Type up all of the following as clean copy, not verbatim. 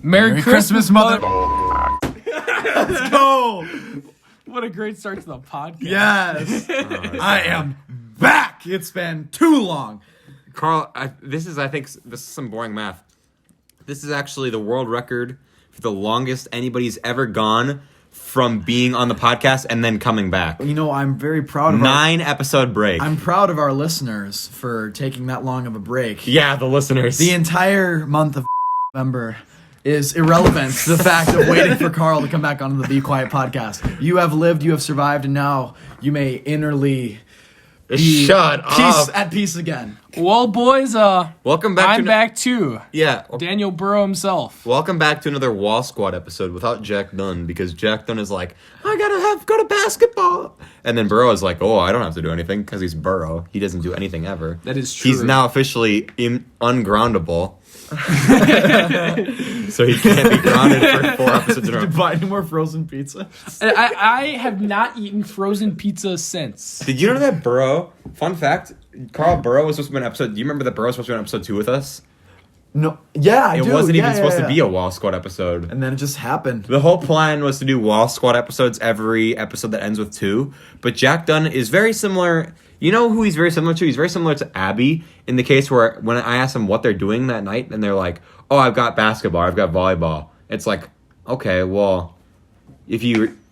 Merry Christmas, mother. Let's go. What a great start to the podcast. Yes. I am back. It's been too long. Karl, this is some boring math. This is actually the world record for the longest anybody's ever gone from being on the podcast and then coming back. You know, I'm very proud of 9-episode break. I'm proud of our listeners for taking that long of a break. Yeah, the listeners. The entire month of November is irrelevant to the fact of waiting for Karl to come back onto the Be Quiet podcast. You have lived, you have survived, and now you may innerly be at peace again. Well, boys, welcome back. I'm back too. Yeah, Daniel Burow himself. Welcome back to another Wall Squad episode without Jack Dunn, because Jack Dunn is like, I gotta go to basketball, and then Burow is like, oh, I don't have to do anything because he's Burow. He doesn't do anything ever. That is true. He's now officially ungroundable. So he can't be grounded for 4 episodes in a row. Buy any more frozen pizza? I have not eaten frozen pizza since. Did you know that Burow? Fun fact: Karl, Burow was supposed to be an episode. Do you remember that Burow was supposed to be on episode 2 with us? No. Yeah, I do. It wasn't even supposed to be a Wall Squad episode. And then it just happened. The whole plan was to do Wall Squad episodes every episode that ends with 2. But Jack Dunn is very similar. You know who he's very similar to? He's very similar to Abby in the case where when I ask them what they're doing that night, and they're like, oh, I've got basketball, I've got volleyball. It's like, okay, well,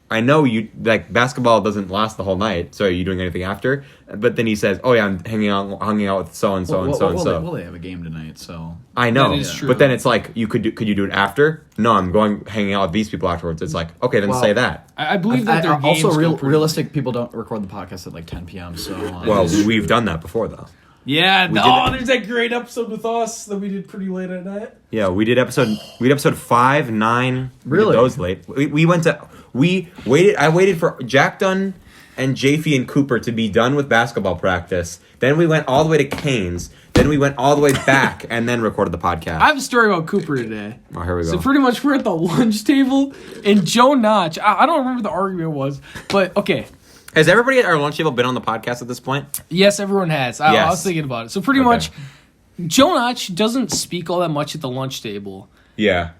I know you, like, basketball doesn't last the whole night, so are you doing anything after? But then he says, oh, yeah, I'm hanging out with so-and-so and so-and-so. Well, they have a game tonight, so... I know, that is true. But then it's like, could you do it after? No, I'm hanging out with these people afterwards. It's like, okay, then say that. I believe that their games also, go pretty realistic people don't record the podcast at like 10 p.m., so... Well, we've done that before, though. Yeah, there's that great episode with us that we did pretty late at night. Yeah, we did episode 5, 9. Really? We did those late. I waited for Jack Dunn and Jaffe and Cooper to be done with basketball practice. Then we went all the way to Canes. Then we went all the way back and then recorded the podcast. I have a story about Cooper today. Oh, here we go. So pretty much we're at the lunch table, and Joe Notch, I don't remember what the argument was, but okay. Has everybody at our lunch table been on the podcast at this point? Yes, everyone has. I was thinking about it. So pretty much, Joe Notch doesn't speak all that much at the lunch table. Yeah.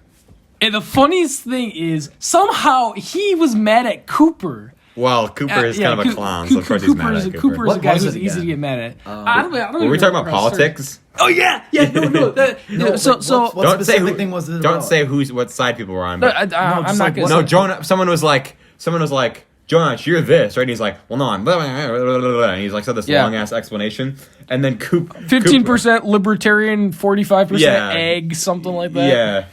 And the funniest thing is, somehow he was mad at Cooper. Well, Cooper is kind of a clown, so of course he's mad at Cooper. Cooper is a guy who's easy to get mad at. I don't were we talking about politics? Oh, yeah. No. What specific thing was it about? Don't say what side people were on. But I'm not going to say. No, someone was like, Joe Notch, you're this, right? And he's like, well, no, I'm blah, blah, blah, blah, blah. And he's like, said this long-ass explanation. And then 15% libertarian, 45% egg, something like that. Yeah.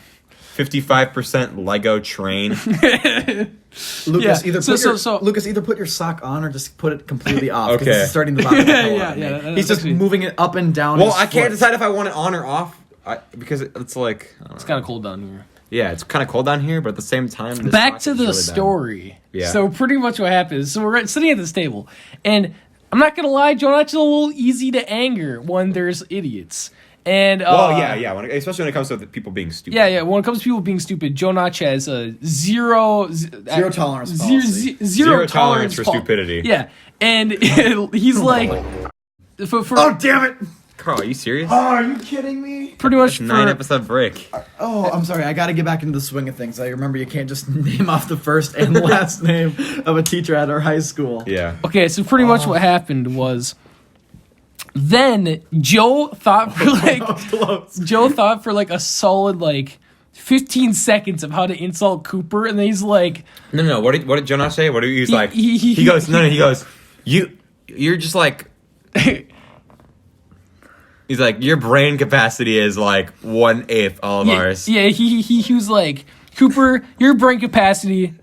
55% Lego train. Lucas, either put your sock on or just put it completely off. Okay. It's starting to bother He's just moving it up and down. Well, I can't decide if I want it on or off because it's like... It's kind of cold down here. Yeah, it's kind of cold down here, but at the same time... Back to the story. Yeah. So pretty much what happened is, so we're sitting at this table, and I'm not going to lie, Joe Notch is a little easy to anger when there's idiots. And especially when it comes to people being stupid. Yeah. When it comes to people being stupid, Joe Notch has a zero tolerance zero tolerance for stupidity. Yeah, and he's like, oh damn it, Karl, are you serious? Oh, are you kidding me? Pretty much 9-episode break. Oh, I'm sorry. I got to get back into the swing of things. I remember you can't just name off the first and last name of a teacher at our high school. Yeah. Okay, so pretty much what happened was. Then Joe thought for like a solid 15 seconds of how to insult Cooper, and then he's like, No. What did Joe Notch say? He goes, you're just like. He's like, your brain capacity is like 1/8 all of ours. Yeah, he was like, Cooper, your brain capacity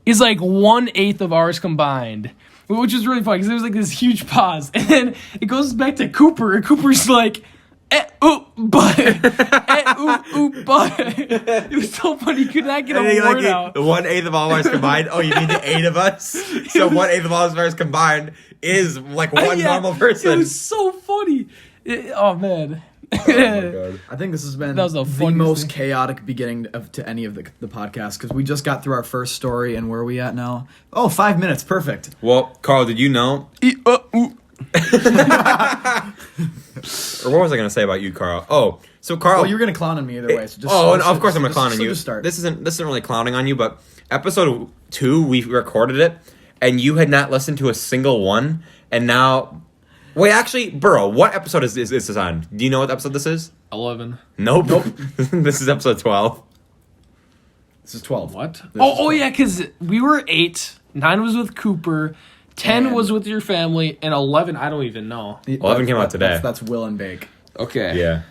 is like 1/8 of ours combined. Which is really funny because there was like this huge pause, and then it goes back to Cooper, and Cooper's like, but. It was so funny. He could not get a word out. The 1/8 of all ours combined. Oh, you mean the 8 of us? So 1/8 of all of ours combined is like one normal person. It was so funny. Oh man. Oh my God. I think this has been the most chaotic beginning to any of the podcast because we just got through our first story, and where are we at now? Oh, 5 minutes. Perfect. Well, Karl, did you know? Or what was I going to say about you, Carl? Oh, so Carl. Well, you're gonna clown on me either way. So just, and of course I'm gonna clown on you. Just start. This isn't really clowning on you, but episode 2 we recorded it, and you had not listened to a single one, and now. Wait, actually, Burow, what episode is this on? Do you know what episode this is? 11. Nope. This is episode 12. This is 12. What? This is Oh 12. yeah, because we were 8. 9 was with Cooper. 10 And- was with your family, and 11 I don't even know. 11 came out today. That's Will and Bake. Okay. Yeah.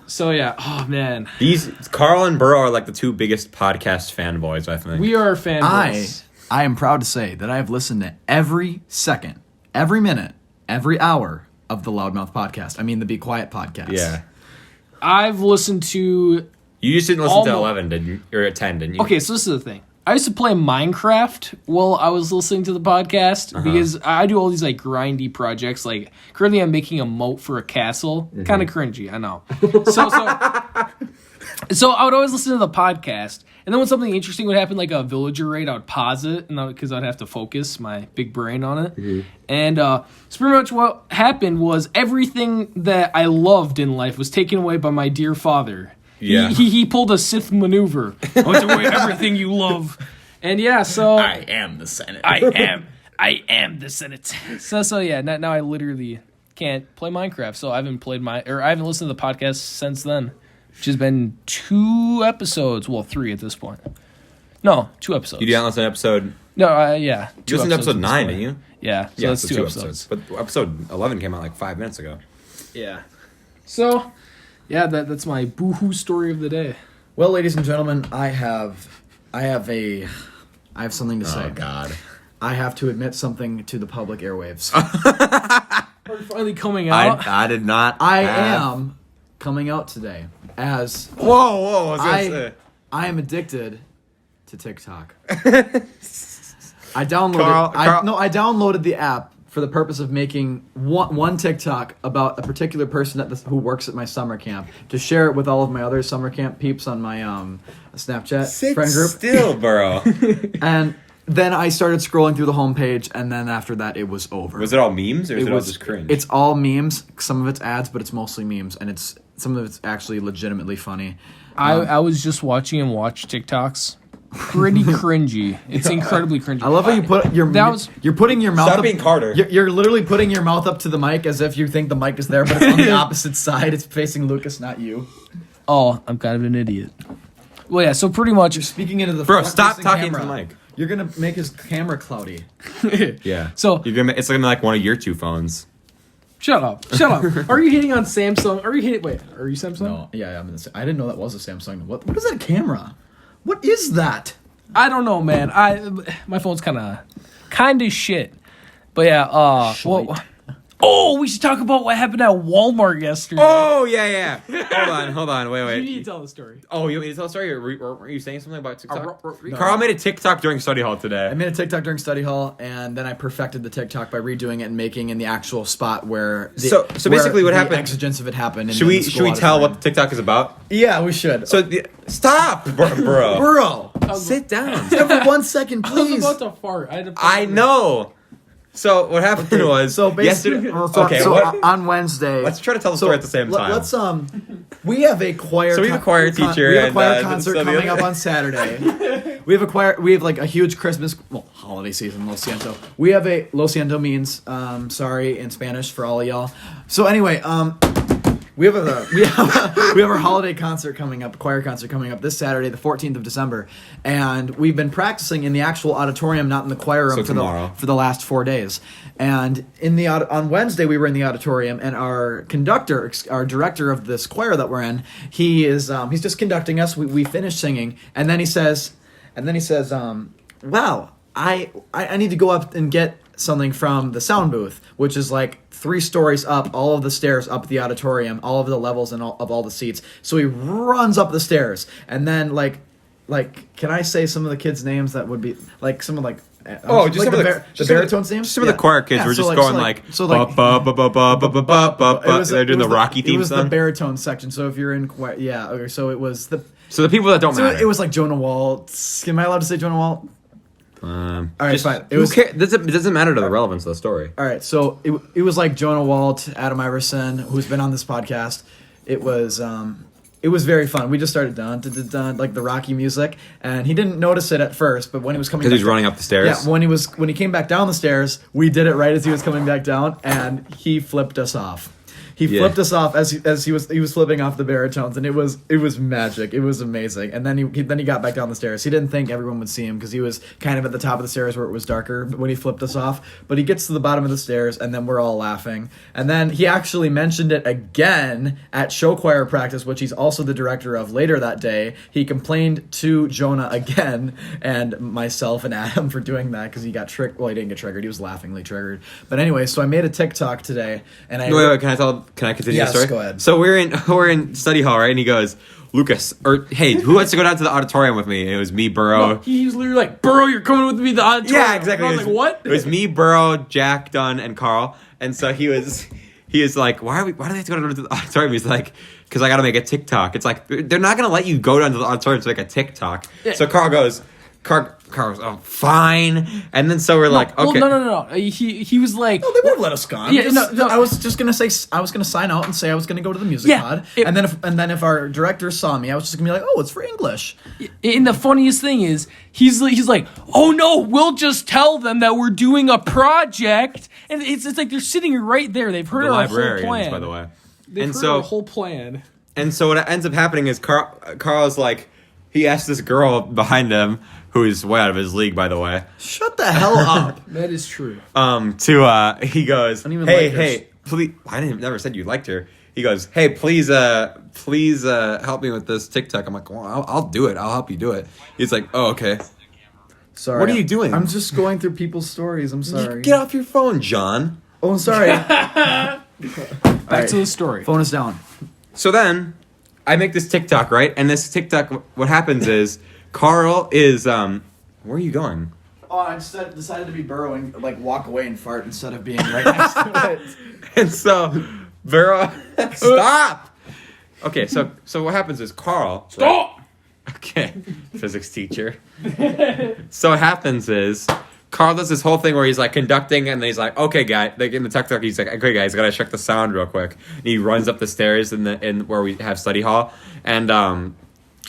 So yeah, oh man, Carl and Burow are like the 2 biggest podcast fanboys, I think. we are fanboys. I am proud to say that I have listened to every second, every minute, every hour of the Loudmouth podcast. I mean, the Be Quiet podcast. Yeah. I've listened to. You just didn't listen to Almo- 11, didn't you? Or 10, didn't you? Okay, so this is the thing. I used to play Minecraft while I was listening to the podcast because I do all these like grindy projects. Like currently, I'm making a moat for a castle. Kind of cringy, I know. So I would always listen to the podcast, and then when something interesting would happen, like a villager raid, I would pause it, and because I'd have to focus my big brain on it. And so pretty much what happened was everything that I loved in life was taken away by my dear father. Yeah. He pulled a Sith maneuver. I went away everything you love. And yeah, so I am the Senate. I am the Senate. So yeah, now I literally can't play Minecraft. So I haven't listened to the podcast since then, which has been 2 episodes. Well, 3 at this point. No, 2 episodes. You didn't listen to episode... No, yeah. You listened to episode 9, point. didn't you? Yeah, so Yeah, that's so 2 episodes. But episode 11 came out like 5 minutes ago. Yeah. So, yeah, that's my boohoo story of the day. Well, ladies and gentlemen, I have something to say. Oh, God. I have to admit something to the public airwaves. Are you finally coming out? I did not. I am coming out today as Whoa! I was gonna say. I am addicted to TikTok. I downloaded. Carl- I downloaded the app for the purpose of making one TikTok about a particular person who works at my summer camp to share it with all of my other summer camp peeps on my Snapchat friend group. Still, Burow. And then I started scrolling through the homepage, and then after that, it was over. Was it all memes or was it all just cringe? It's all memes. Some of it's ads, but it's mostly memes, and some of it's actually legitimately funny. I was just watching him watch TikToks. Pretty cringy. It's incredibly cringy. I love how you put you're putting your mouth Stop up, being Carter. You're literally putting your mouth up to the mic as if you think the mic is there, but it's on the opposite side. It's facing Lucas, not you. Oh, I'm kind of an idiot. Well, yeah. So pretty much. You're speaking into the Bro, stop front-facing talking camera. into the mic. You're gonna make his camera cloudy. Yeah. So it's gonna be like one of your 2 phones. shut up. Are you hitting on Samsung? Are you Samsung? No, yeah, I didn't know that was a Samsung. What is that camera? What is that? I don't know, man. My phone's kind of shit. But yeah. We should talk about what happened at Walmart yesterday. Oh yeah. Hold on. Wait. You need to tell the story. Oh, you want me to tell a story? Or were you saying something about TikTok? No. Carl made a TikTok during study hall today. I made a TikTok during study hall, and then I perfected the TikTok by redoing it and making in the actual spot where. So basically what happened- The exigence of it happened. Should we tell what the TikTok is about? Yeah, we should. So stop, bro. Burow, Sit down. for 1 second, I was please. about to fart. I know. So what happened was So basically, yesterday. on Wednesday. Let's try to tell the story at the same time. Let's we have a choir. So we have a choir teacher We have a and, choir the concert other- coming up on Saturday. We have like a huge Christmas holiday season. Lo siento. We have a Lo siento means sorry in Spanish for all of y'all. So anyway, we have our holiday concert coming up, choir concert coming up this Saturday, the 14th of December, and we've been practicing in the actual auditorium, not in the choir room, for the last 4 days. And on Wednesday, we were in the auditorium, and our director of this choir that we're in, he's just conducting us. We finished singing, and then he says, "Wow, I need to go up and get something from the sound booth," which is like 3 stories up, all of the stairs up the auditorium, all of the levels and all the seats. So he runs up the stairs, and then like, can I say some of the kids' names that would be like some of like. Just some of the baritones names. Some of the choir kids were just going like they're doing the Rocky theme song. It was the baritone section. So if you're in choir, so it was the. So the people that don't matter. It was like Jonah Waltz. Am I allowed to say Jonah Waltz? All right, fine. It doesn't matter to the relevance of the story. All right, so it was like Jonah Walt, Adam Iverson, who's been on this podcast. It was very fun. We just started dun, dun, dun, dun, like the Rocky music, and he didn't notice it at first, but when he was coming, Because he's running up the stairs. Yeah, when he came back down the stairs, we did it right as he was coming back down, and he flipped us off. He flipped us off as he was flipping off the baritones, and it was magic. It was amazing. And then he got back down the stairs. He didn't think everyone would see him because he was kind of at the top of the stairs where it was darker when he flipped us off. But he gets to the bottom of the stairs, and then we're all laughing. And then he actually mentioned it again at show choir practice, which he's also the director of later that day. He complained to Jonah again and myself and Adam for doing that because he got tricked. Well, he didn't get triggered. He was laughingly triggered. But anyway, so I made a TikTok today, and Can I continue Yes, the story? go ahead. So we're in study hall, right? And he goes, Lukas, or hey, who wants to go down to the auditorium with me? And it was me, Burow. No, he was literally like, Burow, you're coming with me to the auditorium. Yeah, exactly. And I was like, what? It was me, Burow, Jack, Dunn, and Karl. And so he is like, why do they have to go down to the auditorium? He's like, because I got to make a TikTok. It's like, they're not going to let you go down to the auditorium to make a TikTok. Yeah. So Karl goes, oh, fine. And then so we're like, okay. Well, no. He was like, No, they would have let us go. Yeah, no. I was just gonna say I was gonna sign out and say I was gonna go to the music pod, and then if our director saw me, I was just gonna be like, oh, it's for English. And the funniest thing is, he's like, oh no, we'll just tell them that we're doing a project, and it's like they're sitting right there. They've heard our whole plan. By the way, They've heard our whole plan. And so what ends up happening is Karl's like, he asked this girl behind him, who is way out of his league, by the way. Shut the hell up. That is true. He goes, hey, please. Never said you liked her. He goes, hey, please help me with this TikTok. I'm like, well, I'll do it. I'll help you do it. He's like, oh, okay. Sorry. What are you doing? I'm just going through people's stories. I'm sorry. Get off your phone, John. Oh, I'm sorry. Back to the story. Phone is down. So then, I make this TikTok, right? And this TikTok, what happens is, Karl is, where are you going? Oh, I decided to be burrowing, like walk away and fart instead of being right next to it. And so, Burow, stop! Okay, so what happens is Karl... Stop! Right? Okay, physics teacher. So what happens is, Karl does this whole thing where he's like conducting, and then he's like, okay, guy, like in the TikTok, he's like, okay, guys, gotta check the sound real quick. And he runs up the stairs in where we have study hall, and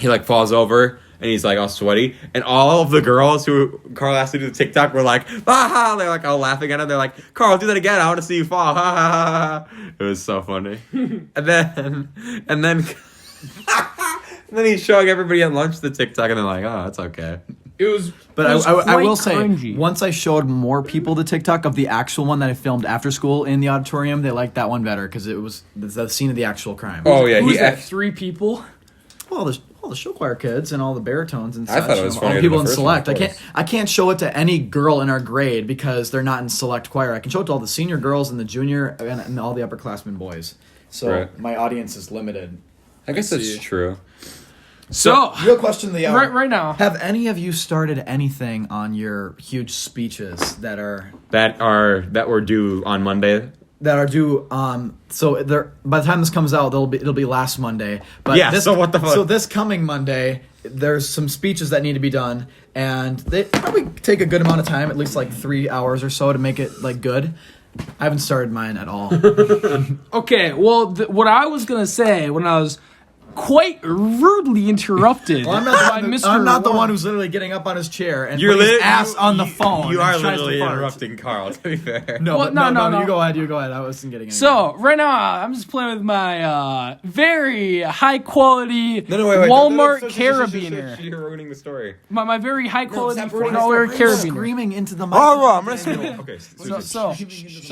he like falls over, and he's like all sweaty, and all of the girls who Karl asked to do the TikTok were like, ah, they're like all laughing at him. They're like, Karl, do that again. I want to see you fall. Ha ha ha. It was so funny. and then he's showing everybody at lunch the TikTok, and they're like, oh, that's okay. It was, but I will say, cringy. once I showed more people the TikTok of the actual one that I filmed after school in the auditorium, they liked that one better because it was the scene of the actual crime. Oh yeah, who was that? 3 people. Well, all the show choir kids and all the baritones and such. I thought it was funny. All the people in select. I can't show it to any girl in our grade because they're not in select choir. I can show it to all the senior girls and the junior and all the upperclassmen boys. So right. My audience is limited. I guess that's true. So, real question of the hour. Right now. Have any of you started anything on your huge speeches that were due on Monday? That are due. So by the time this comes out, it'll be last Monday. But yeah. So what the fuck? So this coming Monday, there's some speeches that need to be done, and they probably take a good amount of time, at least like 3 hours or so, to make it like good. I haven't started mine at all. Okay. Well, what I was gonna say when I was quite rudely interrupted Well, I'm not the one who's literally getting up on his chair and putting his ass on the phone. You are and tries literally to fart. interrupting Karl, to be fair. No, No. You go ahead. I wasn't getting anything. So, right now, I'm just playing with my very high-quality Wait. Walmart No, carabiner. You're ruining the story. My very high-quality Stop $4 carabiner. screaming into the mic. Oh, I'm gonna okay. So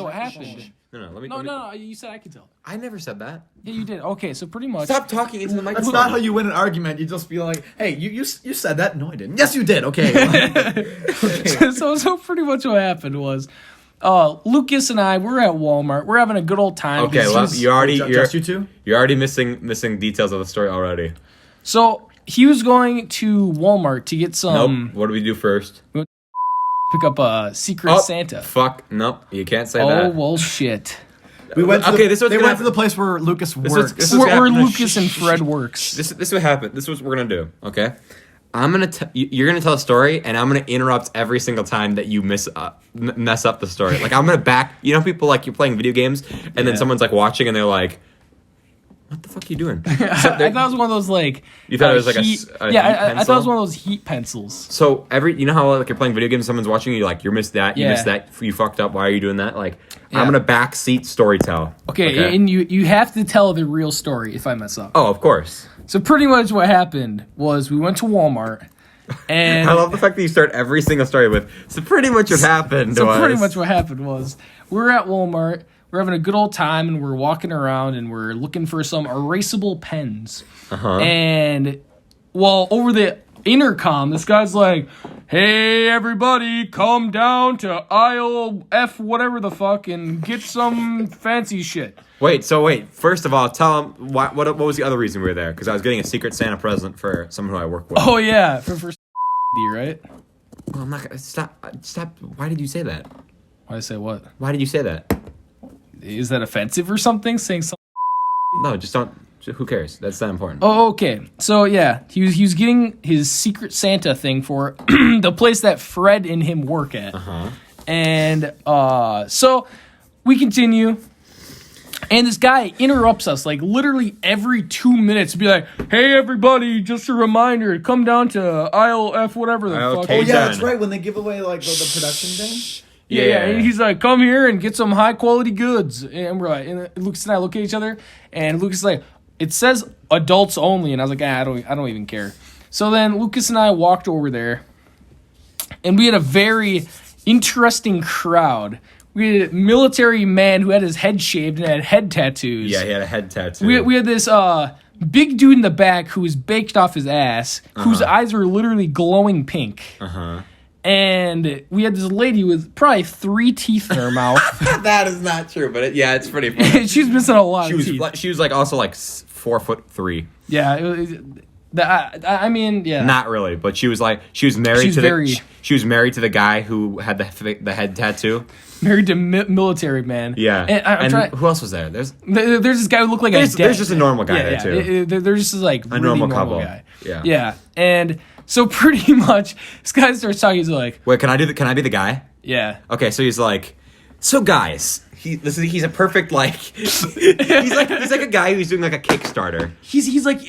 what happened? Let me. No, you said I could tell. I never said that. Yeah, you did. Okay, so pretty much. Stop talking into the microphone. That's not how you win an argument. You just be like, "Hey, you said that." No, I didn't. Yes, you did. Okay. So pretty much what happened was, Lukas and I we're at Walmart. We're having a good old time. Okay, well, Just you two? You're already missing details of the story already. So he was going to Walmart to get some. Nope. What do we do first? Pick up a Secret Santa. Fuck. Nope. You can't say Oh that. well, shit. We went. To Okay, they went to the place where Lukas works. Where Lukas and Fred works. This is what happened. This is what we're gonna do. Okay. you're gonna tell a story, and I'm gonna interrupt every single time that you mess up the story. Like I'm gonna people like you're playing video games, and then someone's like watching, and they're like, "What the fuck are you doing?" So I thought it was one of those like. You thought it was like heat, a yeah. heat I pencil? thought it was one of those heat pencils. So you know how like you're playing video games, someone's watching you, like you missed that, you missed that, you fucked up. Why are you doing that? Like I'm gonna backseat storytell. Okay, and you have to tell the real story if I mess up. Oh, of course. So pretty much what happened was we went to Walmart. And I love the fact that you start every single story with, so pretty much what happened was we were at Walmart, we're having a good old time, and we're walking around, and we're looking for some erasable pens. And, well, over the intercom, this guy's like, "Hey, everybody, come down to aisle F whatever the fuck and get some fancy shit." Wait, first of all, tell them, what was the other reason we were there? Because I was getting a Secret Santa present for someone who I work with. Oh, yeah, for right? Well, I'm not gonna, stop, why did you say that? Why did I say what? Why did you say that? Is that offensive or something? Saying something? No, just don't, who cares? That's not important. Oh, okay. So, yeah, he was getting his Secret Santa thing for the place that Fred and him work at. And so we continue. And this guy interrupts us, like, literally every 2 minutes to be like, "Hey, everybody, just a reminder, come down to aisle F, whatever the fuck." Okay, Oh, yeah, done. that's right. When they give away, like, the production thing. Yeah. And he's like, "Come here and get some high-quality goods." And we're like, and Lucas and I look at each other, and Lucas is like, "It says adults only." And I was like, I don't even care. So then Lucas and I walked over there, and we had a very interesting crowd. We had a military man who had his head shaved and had head tattoos. Yeah, he had a head tattoo. We had this big dude in the back who was baked off his ass, whose eyes were literally glowing pink. And we had this lady with probably 3 teeth in her mouth. That is not true, but it's pretty funny. She's missing a lot of teeth. She was like also like 4'3". Yeah, I mean, yeah. Not really, but she was married she was married to the guy who had the head tattoo. Married to military man. Yeah. And who else was there? There's this guy who looked like there's just a normal guy there too. There's just like a really normal couple guy. Yeah. Yeah. And so pretty much this guy starts talking. He's like, "Wait, can I be the guy?" Yeah. Okay, so he's like, "So guys, he's a perfect like he's like a guy who's doing like a Kickstarter. He was like,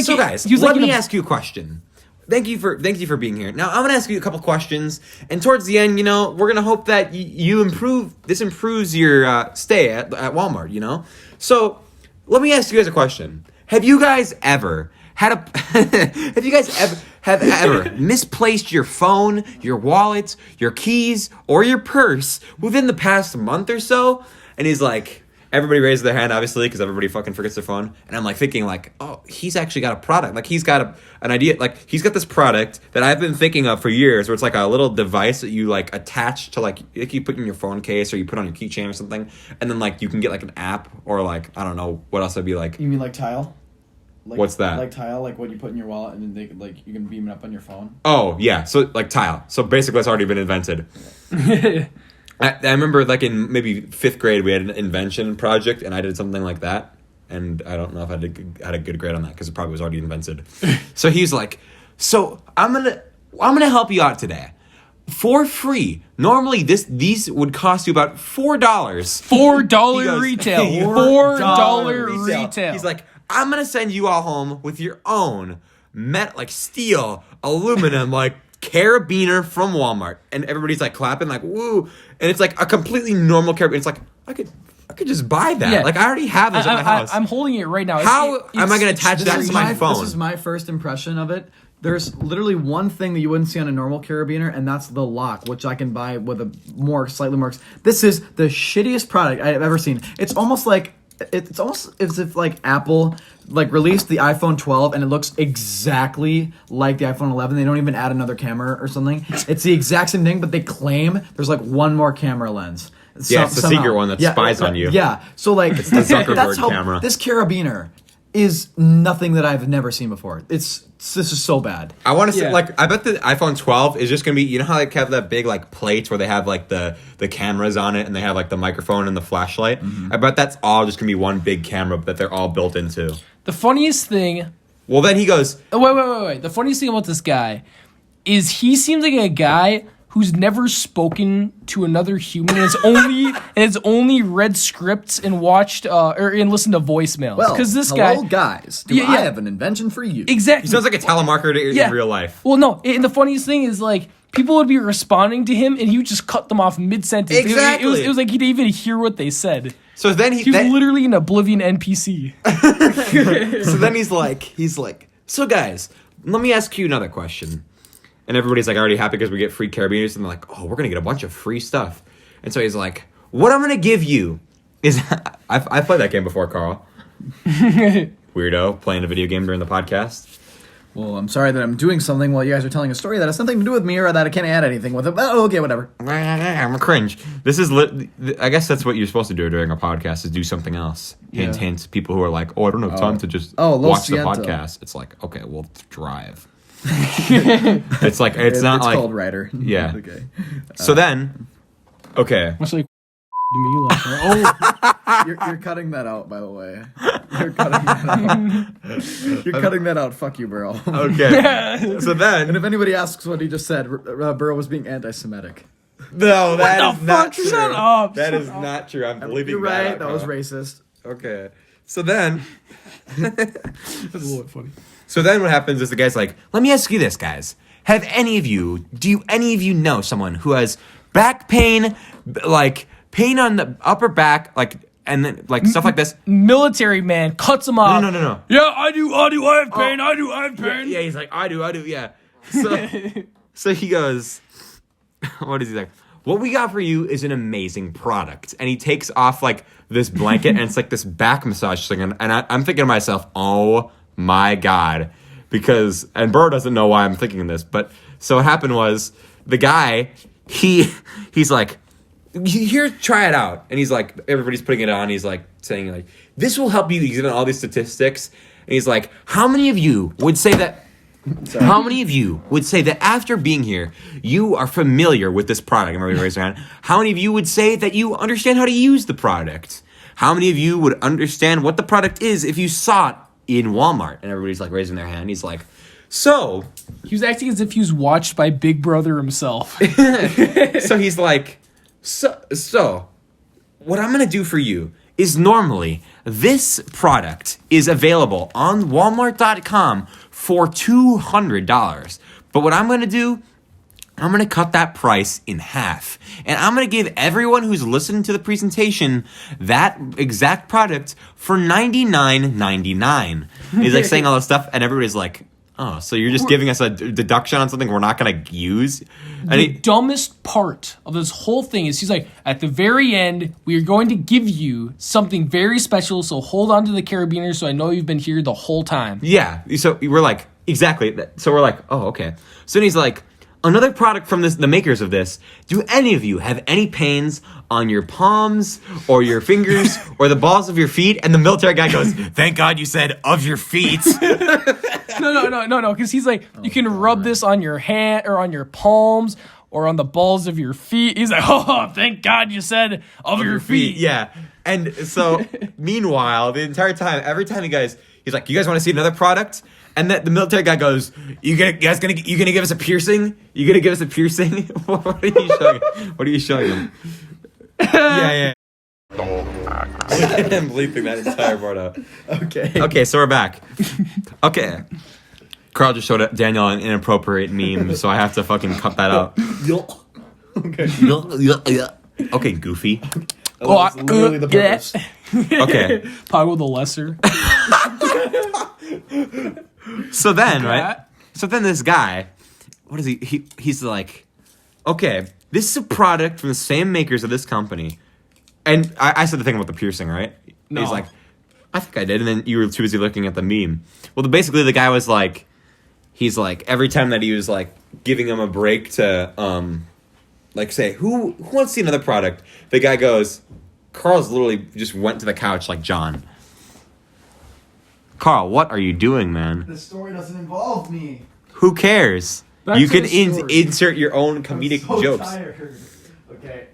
"So guys, let me ask you a question. Thank you for being here. Now I'm gonna ask you a couple questions, and towards the end, we're gonna hope that you improve. This improves your stay at Walmart. So let me ask you guys a question. Have you guys ever ever misplaced your phone, your wallet, your keys, or your purse within the past month or so?" And he's like, everybody raised their hand, obviously, because everybody fucking forgets their phone. And I'm like thinking, like, oh, he's actually got a product. Like, he's got an idea. Like, he's got this product that I've been thinking of for years, where it's like a little device that you like attach to like you put in your phone case or you put on your keychain or something, and then like you can get like an app or like I don't know what else it'd be like. You mean like Tile? Like, what's that? Like Tile, like what you put in your wallet and then they like you can beam it up on your phone. Oh yeah, so like Tile. So basically, it's already been invented. I remember like in maybe 5th grade we had an invention project and I did something like that, and I don't know if I had a good grade on that because it probably was already invented. So he's like, "So I'm gonna help you out today for free. Normally these would cost you about $4. $4 retail. $4 retail. He's like, "I'm gonna send you all home with your own like steel, aluminum, like carabiner from Walmart." And everybody's like clapping, like woo. And it's like a completely normal carabiner. It's like I could just buy that. Yeah. Like I already have those at my house. I'm holding it right now. How am I going to attach that to my phone? This is my first impression of it. There's literally one thing that you wouldn't see on a normal carabiner, and that's the lock, which I can buy with a slightly more. This is the shittiest product I've ever seen. It's almost as if like Apple like released the iPhone 12 and it looks exactly like the iPhone 11. They don't even add another camera or something. It's the exact same thing, but they claim there's like one more camera lens. Yeah, it's the secret one that spies on you. Yeah, so like it's the Zuckerberg that's how camera. This carabiner is nothing that I've never seen before. This is so bad. I want to say, like, I bet the iPhone 12 is just going to be, you know how they have that big, like, plates where they have, like, the cameras on it and they have, like, the microphone and the flashlight? Mm-hmm. I bet that's all just going to be one big camera that they're all built into. The funniest thing Well, then he goes, Wait. The funniest thing about this guy is he seems like a guy who's never spoken to another human and it's only read scripts and watched and listened to voicemails. Well, because this hello, guy, guys. Do I have an invention for you? exactly. he sounds like a telemarketer in real life. Well, no, and the funniest thing is like people would be responding to him and he would just cut them off mid-sentence. Exactly. It was like he didn't even hear what they said. So then He was literally an Oblivion NPC. so then he's like, so guys, let me ask you another question. And everybody's like already happy because we get free carabiners, and they're like, oh, we're gonna get a bunch of free stuff. And so he's like, what I'm gonna give you is I've played that game before, Carl. Weirdo, playing a video game during the podcast. Well, I'm sorry that I'm doing something while you guys are telling a story that has nothing to do with me or that I can't add anything with it. Oh, okay, whatever. I'm a cringe. This is I guess that's what you're supposed to do during a podcast is do something else. Hint, hint. People who are like, oh, I don't have time to just watch the podcast. It's like, okay, well, drive. It's like it's not like called writer. Yeah. Okay. So then, okay. Much like to me, like, oh, You're cutting that out, by the way. You're cutting that out. You're cutting that out. Fuck you, Burow. Okay. So then, And if anybody asks what he just said, Burow was being anti-Semitic. no, that is the not fuck? true. Shut up. That Shut is up. not true. I'm believing You're right. out, That was Carl. racist. Okay. So then, that's a little bit funny. so then what happens is the guy's like, let me ask you this, guys. Do any of you know someone who has back pain, like pain on the upper back, like, and then like stuff like this? Military man cuts him off. No. Yeah, I do. I have pain. I have pain. Yeah, he's like, I do, yeah. So he goes, what is he like? What we got for you is an amazing product. And he takes off like this blanket and it's like this back massage thing. And I'm thinking to myself, oh my God. And Burr doesn't know why I'm thinking this, but so what happened was the guy, he's like, here, try it out. And he's like, everybody's putting it on. He's like saying like, this will help you. He's giving all these statistics. And he's like, how many of you would say that after being here, you are familiar with this product? Everybody raise their hand. How many of you would say that you understand how to use the product? How many of you would understand what the product is if you saw it in Walmart? And everybody's like raising their hand. He's like, so. He was acting as if he was watched by Big Brother himself. So he's like, so what I'm going to do for you is normally this product is available on Walmart.com for $200. But what I'm going to do, I'm going to cut that price in half. And I'm going to give everyone who's listening to the presentation that exact product for $99.99. He's like saying all this stuff, and everybody's like, oh, so you're just giving us a deduction on something we're not going to use? And The dumbest part of this whole thing is he's like, at the very end, we are going to give you something very special, so hold on to the carabiners so I know you've been here the whole time. Yeah, so we're like, exactly. So we're like, oh, okay. So then he's like, another product from the makers of this, do any of you have any pains on your palms or your fingers or the balls of your feet? And the military guy goes, thank God you said of your feet. No, because he's like, you can rub this on your hand or on your palms or on the balls of your feet. He's like, oh, thank God you said of your feet. Yeah. And so meanwhile, the entire time, every time he's like, you guys want to see another product? And the military guy goes, you gonna give us a piercing? You gonna give us a piercing? What are you showing? What are you showing him? Yeah. I'm bleeping that entire part out. Okay, so we're back. Okay. Carl just showed Daniel an inappropriate meme, so I have to fucking cut that out. Okay, Goofy. That's literally the purpose. Okay. Pago the Lesser. So then, right? So then this guy, what is he? He's like, okay, this is a product from the same makers of this company. And I said the thing about the piercing, right? No. He's like, I think I did. And then you were too busy looking at the meme. Well, basically the guy was like, he's like, every time that he was like giving him a break to, like say, who wants to see another product? The guy goes, Carl's literally just went to the couch like John. Carl, what are you doing, man? The story doesn't involve me. Who cares? Back You to can the story. insert your own comedic I'm so jokes. tired. Okay.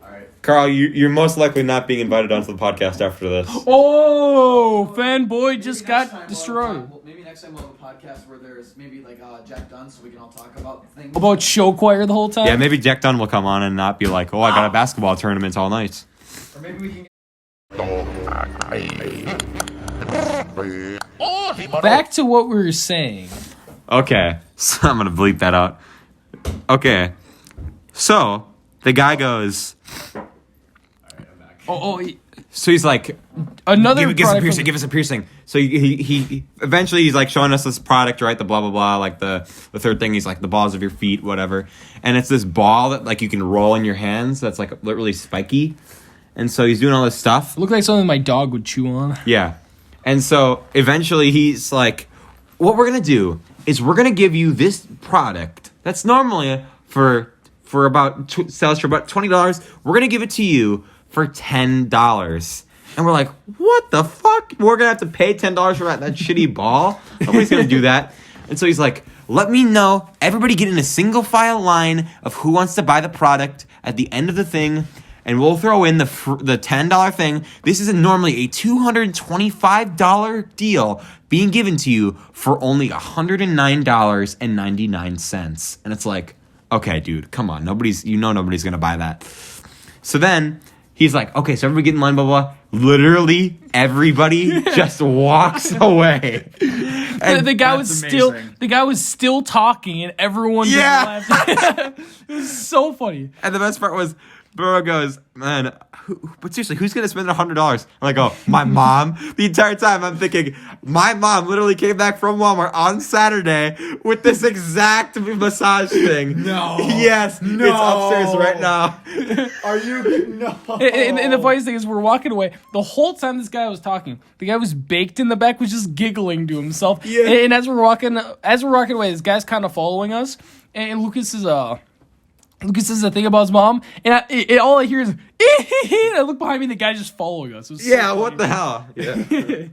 All right. Karl, you're most likely not being invited onto the podcast after this. Oh, fanboy just got destroyed. Maybe next time we'll have a podcast where there's maybe like Jack Dunn, so we can all talk about things. About show choir the whole time? Yeah, maybe Jack Dunn will come on and not be like, oh, I got a basketball tournament all night. Or maybe we can. Back to what we were saying. Okay, so I'm gonna bleep that out. Okay, so the guy goes. So he's like, another give us a piercing, give us a piercing. So he eventually he's like showing us this product, right? The blah blah blah, like the third thing. He's like the balls of your feet, whatever. And it's this ball that like you can roll in your hands. That's like literally spiky. And so he's doing all this stuff. Looked like something my dog would chew on. Yeah. And so eventually he's like, what we're gonna do is we're gonna give you this product that's normally for about sells for about $20. We're gonna give it to you for $10. And we're like, what the fuck? We're gonna have to pay $10 for that shitty ball? Nobody's gonna do that. And so he's like, let me know. Everybody get in a single file line of who wants to buy the product at the end of the thing. And we'll throw in the $10 thing. This is normally a $225 deal being given to you for only $109.99. And it's like, okay, dude, come on. Nobody's going to buy that. So then he's like, okay, so everybody get in line, blah, blah. Literally everybody just walks away. And the guy was still talking and everyone just laughed. It was so funny. And the best part was, Burow goes, man, but seriously, who's going to spend $100? I'm like, oh, my mom? The entire time I'm thinking, my mom literally came back from Walmart on Saturday with this exact massage thing. No. Yes. No. It's upstairs right now. Are you? No. And the funniest thing is we're walking away. The whole time this guy was talking, the guy was baked in the back, was just giggling to himself. Yeah. And as we're walking away, this guy's kind of following us. And Lucas says a thing about his mom, and all I hear is, and I look behind me, and the guy's just following us. Yeah, what the hell? Yeah.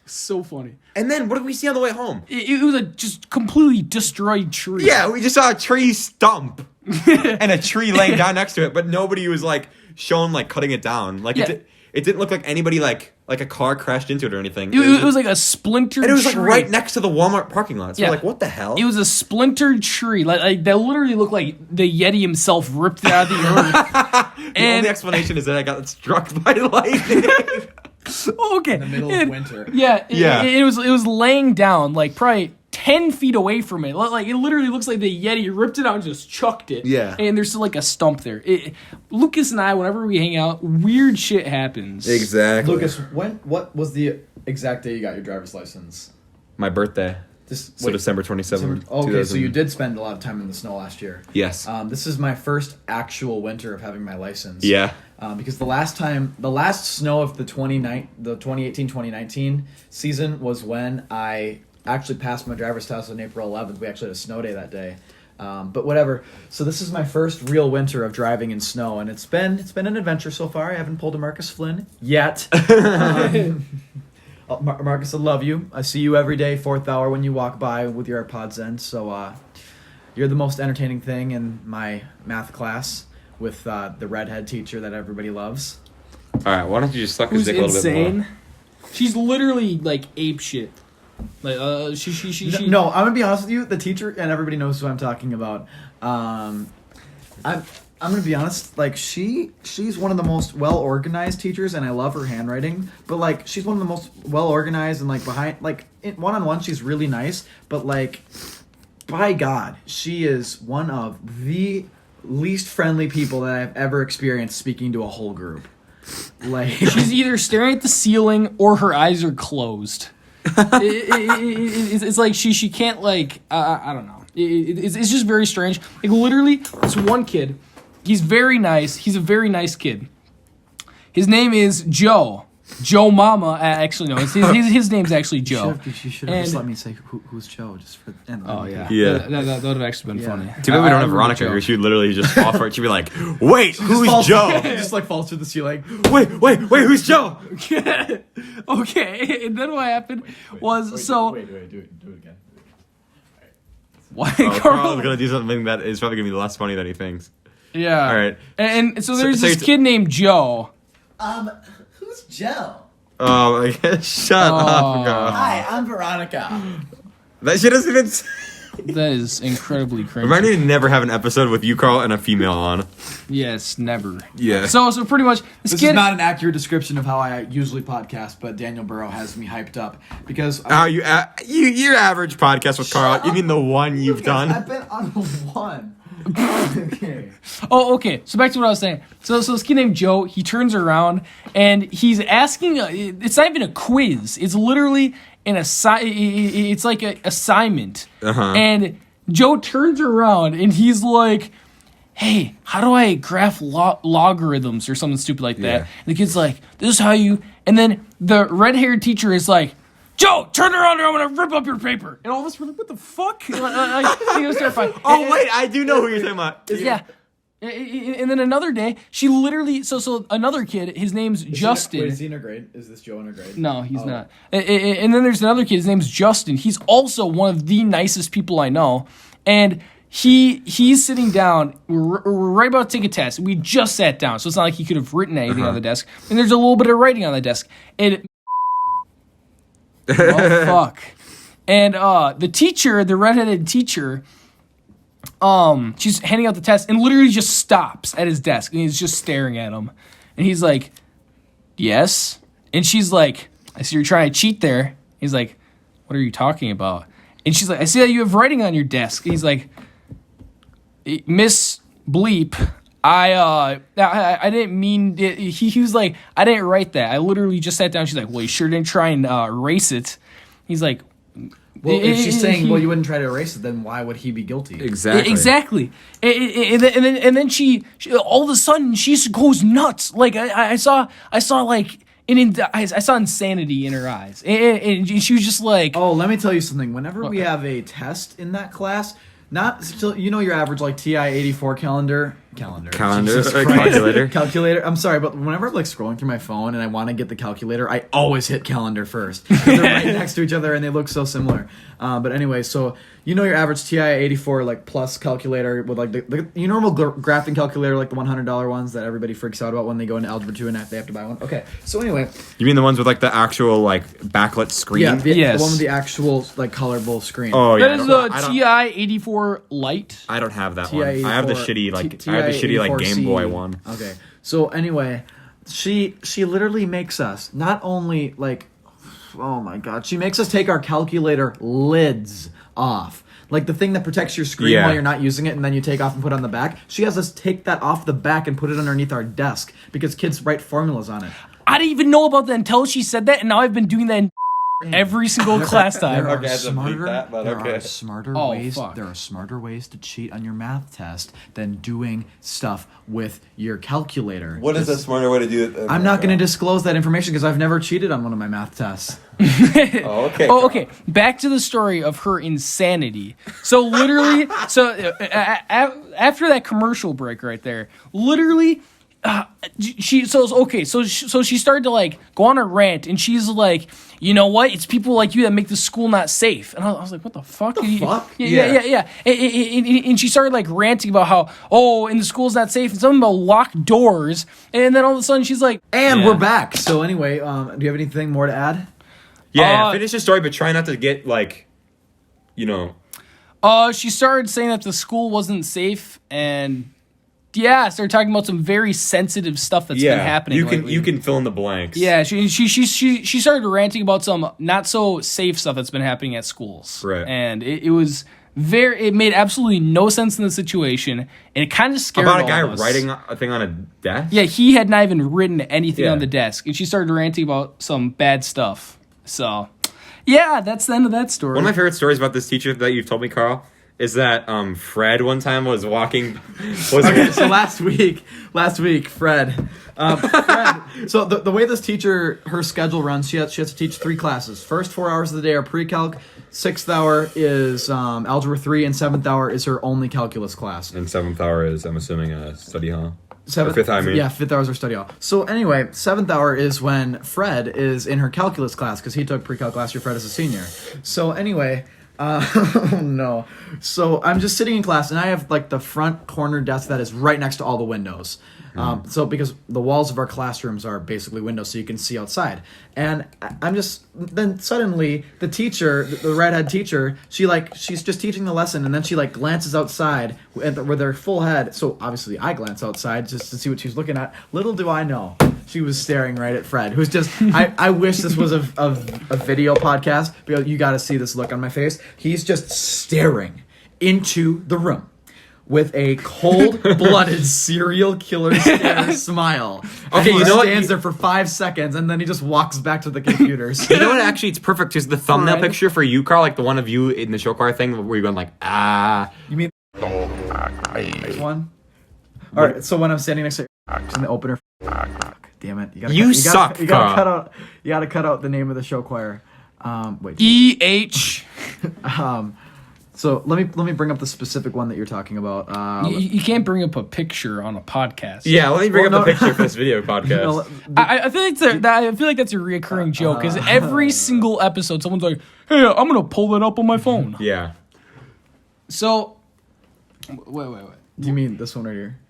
So funny. And then what did we see on the way home? It was a just completely destroyed tree. Yeah, we just saw a tree stump and a tree laying down next to it, but nobody was like shown like cutting it down. Like it didn't look like anybody like a car crashed into it or anything. It was like a splintered tree. And it was like right next to the Walmart parking lot. So we're like, what the hell? It was a splintered tree. Like that literally looked like the Yeti himself ripped it out of the earth. The only explanation is that I got struck by lightning. Okay. In the middle of winter. Yeah. It was laying down like probably 10 feet away from it. Like it literally looks like the Yeti ripped it out and just chucked it. Yeah. And there's still like a stump there. Lucas and I, whenever we hang out, weird shit happens. Exactly. Lucas, what was the exact day you got your driver's license? My birthday. December 27th. Okay, so you did spend a lot of time in the snow last year. Yes. This is my first actual winter of having my license. Yeah. Because the last snow of the 2018-2019 season was when I actually passed my driver's test on April 11th. We actually had a snow day that day. But whatever. So this is my first real winter of driving in snow, and it's been an adventure so far. I haven't pulled a Marcus Flynn yet. Marcus, I love you. I see you every day, 4th hour, when you walk by with your AirPods in. So you're the most entertaining thing in my math class with the redhead teacher that everybody loves. All right, why don't you just suck his dick a little bit more? She's literally like ape shit. Like she. No, I'm gonna be honest with you. The teacher, and everybody knows who I'm talking about. I'm gonna be honest. Like she's one of the most well organized teachers, and I love her handwriting. But like she's one of the most well organized, and like behind one-on-one, she's really nice. But like, by God, she is one of the least friendly people that I've ever experienced speaking to a whole group. Like she's either staring at the ceiling or her eyes are closed. It's like she can't like I don't know. It's just very strange. Like literally, this one kid. He's very nice. He's a very nice kid. His name is Joe. Joe Mama. Actually, no. His name's actually Joe. You should have just let me say who's Joe. Just for. Oh yeah. Yeah. That would have actually been funny. Too bad we don't have Veronica here. She'd literally just fall for it. She'd be like, "Wait, who's Joe?" Just like falls through the ceiling. Wait, who's Joe? Okay. And then what happened was Wait, do it again. Why? Karl's gonna do something that is probably gonna be less funny than he thinks. Yeah. All right. And so there's so this you're kid named Joe. Who's Joe? Oh my god! Shut up, girl. Hi, I'm Veronica. That shit doesn't even. That is incredibly cringy. Remind me to never have an episode with you, Carl, and a female on. Yes, never. Yeah. So pretty much This kid. is not an accurate description of how I usually podcast, but Daniel Burow has me hyped up because Oh, your average podcast with Carl. You mean the one you've done? I've been on one. Okay. Oh, okay. So back to what I was saying. So this kid named Joe, he turns around and he's asking. It's not even a quiz. It's literally it's like an assignment. And Joe turns around and he's like, "Hey, how do I graph logarithms or something stupid like that?" Yeah. And the kid's like, "This is how you." And then the red-haired teacher is like, "Joe, turn around or I'm gonna rip up your paper." And all of us were like, "What the fuck?" It was terrifying. Oh wait, I do know who you're talking about. Yeah. And then another day, she literally so another kid, his name's Justin. Wait, is he in her grade? Is this Joe in her grade? No, he's not. And then there's another kid, his name's Justin. He's also one of the nicest people I know. And he's sitting down. We're right about to take a test. We just sat down, so it's not like he could have written anything on the desk. And there's a little bit of writing on the desk. And oh fuck. And the teacher, the redheaded teacher, she's handing out the test and literally just stops at his desk and he's just staring at him. And he's like, "Yes." And she's like, "I see you're trying to cheat there." He's like, "What are you talking about?" And she's like, "I see that you have writing on your desk." And he's like, "Miss Bleep, I didn't mean it." He was like, "I didn't write that. I literally just sat down." She's like, "Well, you sure didn't try and erase it." He's like, Well, if she's saying, well, you wouldn't try to erase it, then why would he be guilty? Exactly. And then she all of a sudden she goes nuts. Like I saw like I saw insanity in her eyes, and she was just like, Oh, let me tell you something. Whenever we have a test in that class, not still, you know, your average like TI 84 calendar. Jesus Christ. Calculator. I'm sorry, but whenever I'm like scrolling through my phone and I want to get the calculator, I always hit calendar first. They're right next to each other and they look so similar. But anyway, so you know your average TI 84 like plus calculator with like the your normal graphing calculator, like the $100 ones that everybody freaks out about when they go into algebra 2 and they have to buy one. Okay, so anyway, You mean the ones with like the actual like backlit screen? yeah, Yes. the one with the actual like colorful screen. Oh yeah. that is the TI 84 Lite. I don't have that TI one. I have the 84 shitty like TI I have the shitty like 84C. Game Boy one. Okay. So anyway, she literally makes us not only like, oh my god, she makes us take our calculator lids off. Like the thing that protects your screen Yeah. while you're not using it and then you take off and put it on the back. She has us take that off the back and put it underneath our desk because kids write formulas on it. I didn't even know about that until she said that, and now I've been doing that in every single class time. There are Okay, I have to bleep smarter, that, but there okay. are smarter Oh, ways. fuck. There are smarter ways to cheat on your math test than doing stuff with your calculator. What is a smarter way to do it? I'm not going to disclose that information because I've never cheated on one of my math tests. Oh, okay. Oh, okay. Back to the story of her insanity. So literally, after that commercial break right there, literally, she started to like go on a rant, and she's like, "You know what? It's people like you that make the school not safe." And I was like, "What the fuck? fuck? Yeah. And she started like ranting about how and the school's not safe, and something about locked doors. And then all of a sudden she's like, And Yeah. we're back. So anyway, do you have anything more to add? Yeah, finish the story, but try not to get like, you know. She started saying that the school wasn't safe, and started talking about some very sensitive stuff that's been happening. You can fill in the blanks. Yeah, she started ranting about some not so safe stuff that's been happening at schools. Right. And it made absolutely no sense in the situation, and it kind of scared About a all guy of us. writing a thing on a desk. Yeah, he had not even written anything Yeah. on the desk, and she started ranting about some bad stuff. So, yeah, that's the end of that story. One of my favorite stories about this teacher that you've told me, Carl, is that Fred one time was walking. Okay, so last week, Fred. So the way this teacher, her schedule runs, she has to teach 3 classes. First 4 hours of the day are pre-calc. 6th hour is algebra 3, and 7th hour is her only calculus class. And 7th hour is, I'm assuming, a study hall. Seventh, Or 5th, I mean. Yeah, 5th hour is her study hall. So anyway, 7th hour is when Fred is in her calculus class because he took pre-calc last year. Fred is a senior. So anyway, Oh no. So I'm just sitting in class, and I have like the front corner desk that is right next to all the windows. So because the walls of our classrooms are basically windows, so you can see outside. And then suddenly the teacher, the redhead teacher, she's just teaching the lesson, and then she like glances outside with her full head. So obviously I glance outside just to see what she's looking at. Little do I know, she was staring right at Fred, who's just. I wish this was a video podcast, because you got to see this look on my face. He's just staring into the room with a cold-blooded serial killer stare smile. Okay, and you know what? Stands there for 5 seconds, and then he just walks back to the computers. You know what? Actually, it's perfect. Just the thumbnail Right. picture for you, Carl, like the one of you in the show choir thing, where you're going like, ah. You mean this one? All right. So when I'm standing next to in the opener, damn it! You suck, You gotta Carl. cut out. You gotta cut out the name of the show choir. Wait. EH. So let me bring up the specific one that you're talking about. You can't bring up a picture on a podcast. Yeah, let me bring Well, up no. a picture for this video podcast. No, I feel like that's a reoccurring joke, because every single episode, someone's like, "Hey, I'm gonna pull that up on my phone." Yeah. So, wait. do you mean this one right here?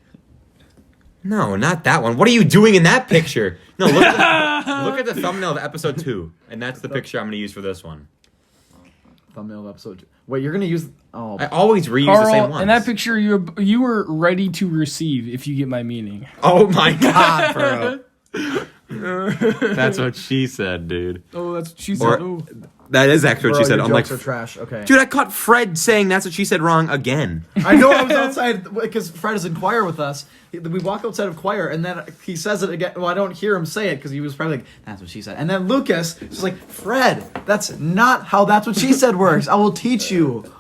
No, not that one. What are you doing in that picture? No, look at the thumbnail of episode 2, and that's the picture I'm going to use for this one. Thumbnail of episode. Wait, you're gonna use? Oh, I always reuse the same Carl, ones. in that picture, you were ready to receive, if you get my meaning. Oh my god, bro. That's what she said, dude. Oh, that's what she said. Or- Oh. That is actually what bro, she said. your I'm like, jokes are trash. Okay. dude, I caught Fred saying that's what she said wrong again. I know I was outside because Fred is in choir with us. We walk outside of choir, and then he says it again. Well, I don't hear him say it because he was probably like, "That's what she said." And then Lucas is like, "Fred, that's not how that's what she said works. I will teach you."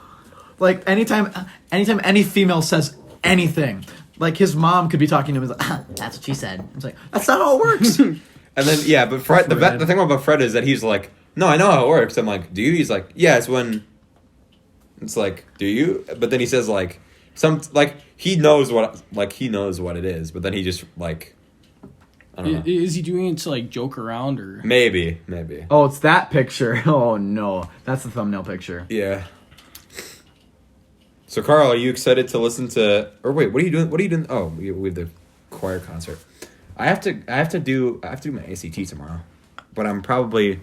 Like anytime any female says anything, like his mom could be talking to him, he's like, "That's what she said." It's like, that's not how it works. And then yeah, but Fred, the thing about Fred is that he's like, no, I know how it works. I'm like, do you? He's like, yeah, it's when. It's like, do you? But then he says like, he knows what it is. But then he just like, I don't know. Is he doing it to like joke around, or Maybe. Oh, it's that picture. Oh no, that's the thumbnail picture. Yeah. So Carl, are you excited to listen to? Or wait, what are you doing? What are you doing? Oh, we have the choir concert. I have to do my ACT tomorrow, but I'm probably.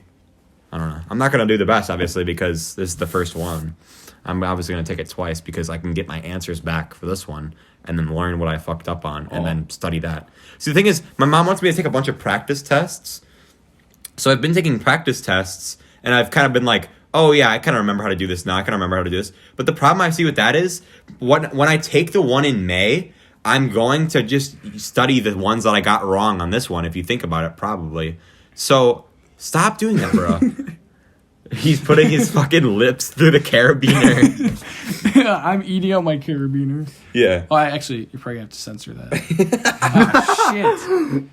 I don't know. I'm not going to do the best, obviously, because this is the first one. I'm obviously going to take it twice because I can get my answers back for this one and then learn what I fucked up on and then study that. See, the thing is, my mom wants me to take a bunch of practice tests. So I've been taking practice tests, and I've kind of been like, oh, yeah, I kind of remember how to do this now. I kind of remember how to do this. But the problem I see with that is when I take the one in May, I'm going to just study the ones that I got wrong on this one, if you think about it, probably. So... stop doing that, bro. He's putting his fucking lips through the carabiner. I'm eating out my carabiner. Yeah. Oh, you probably have to censor that. Shit.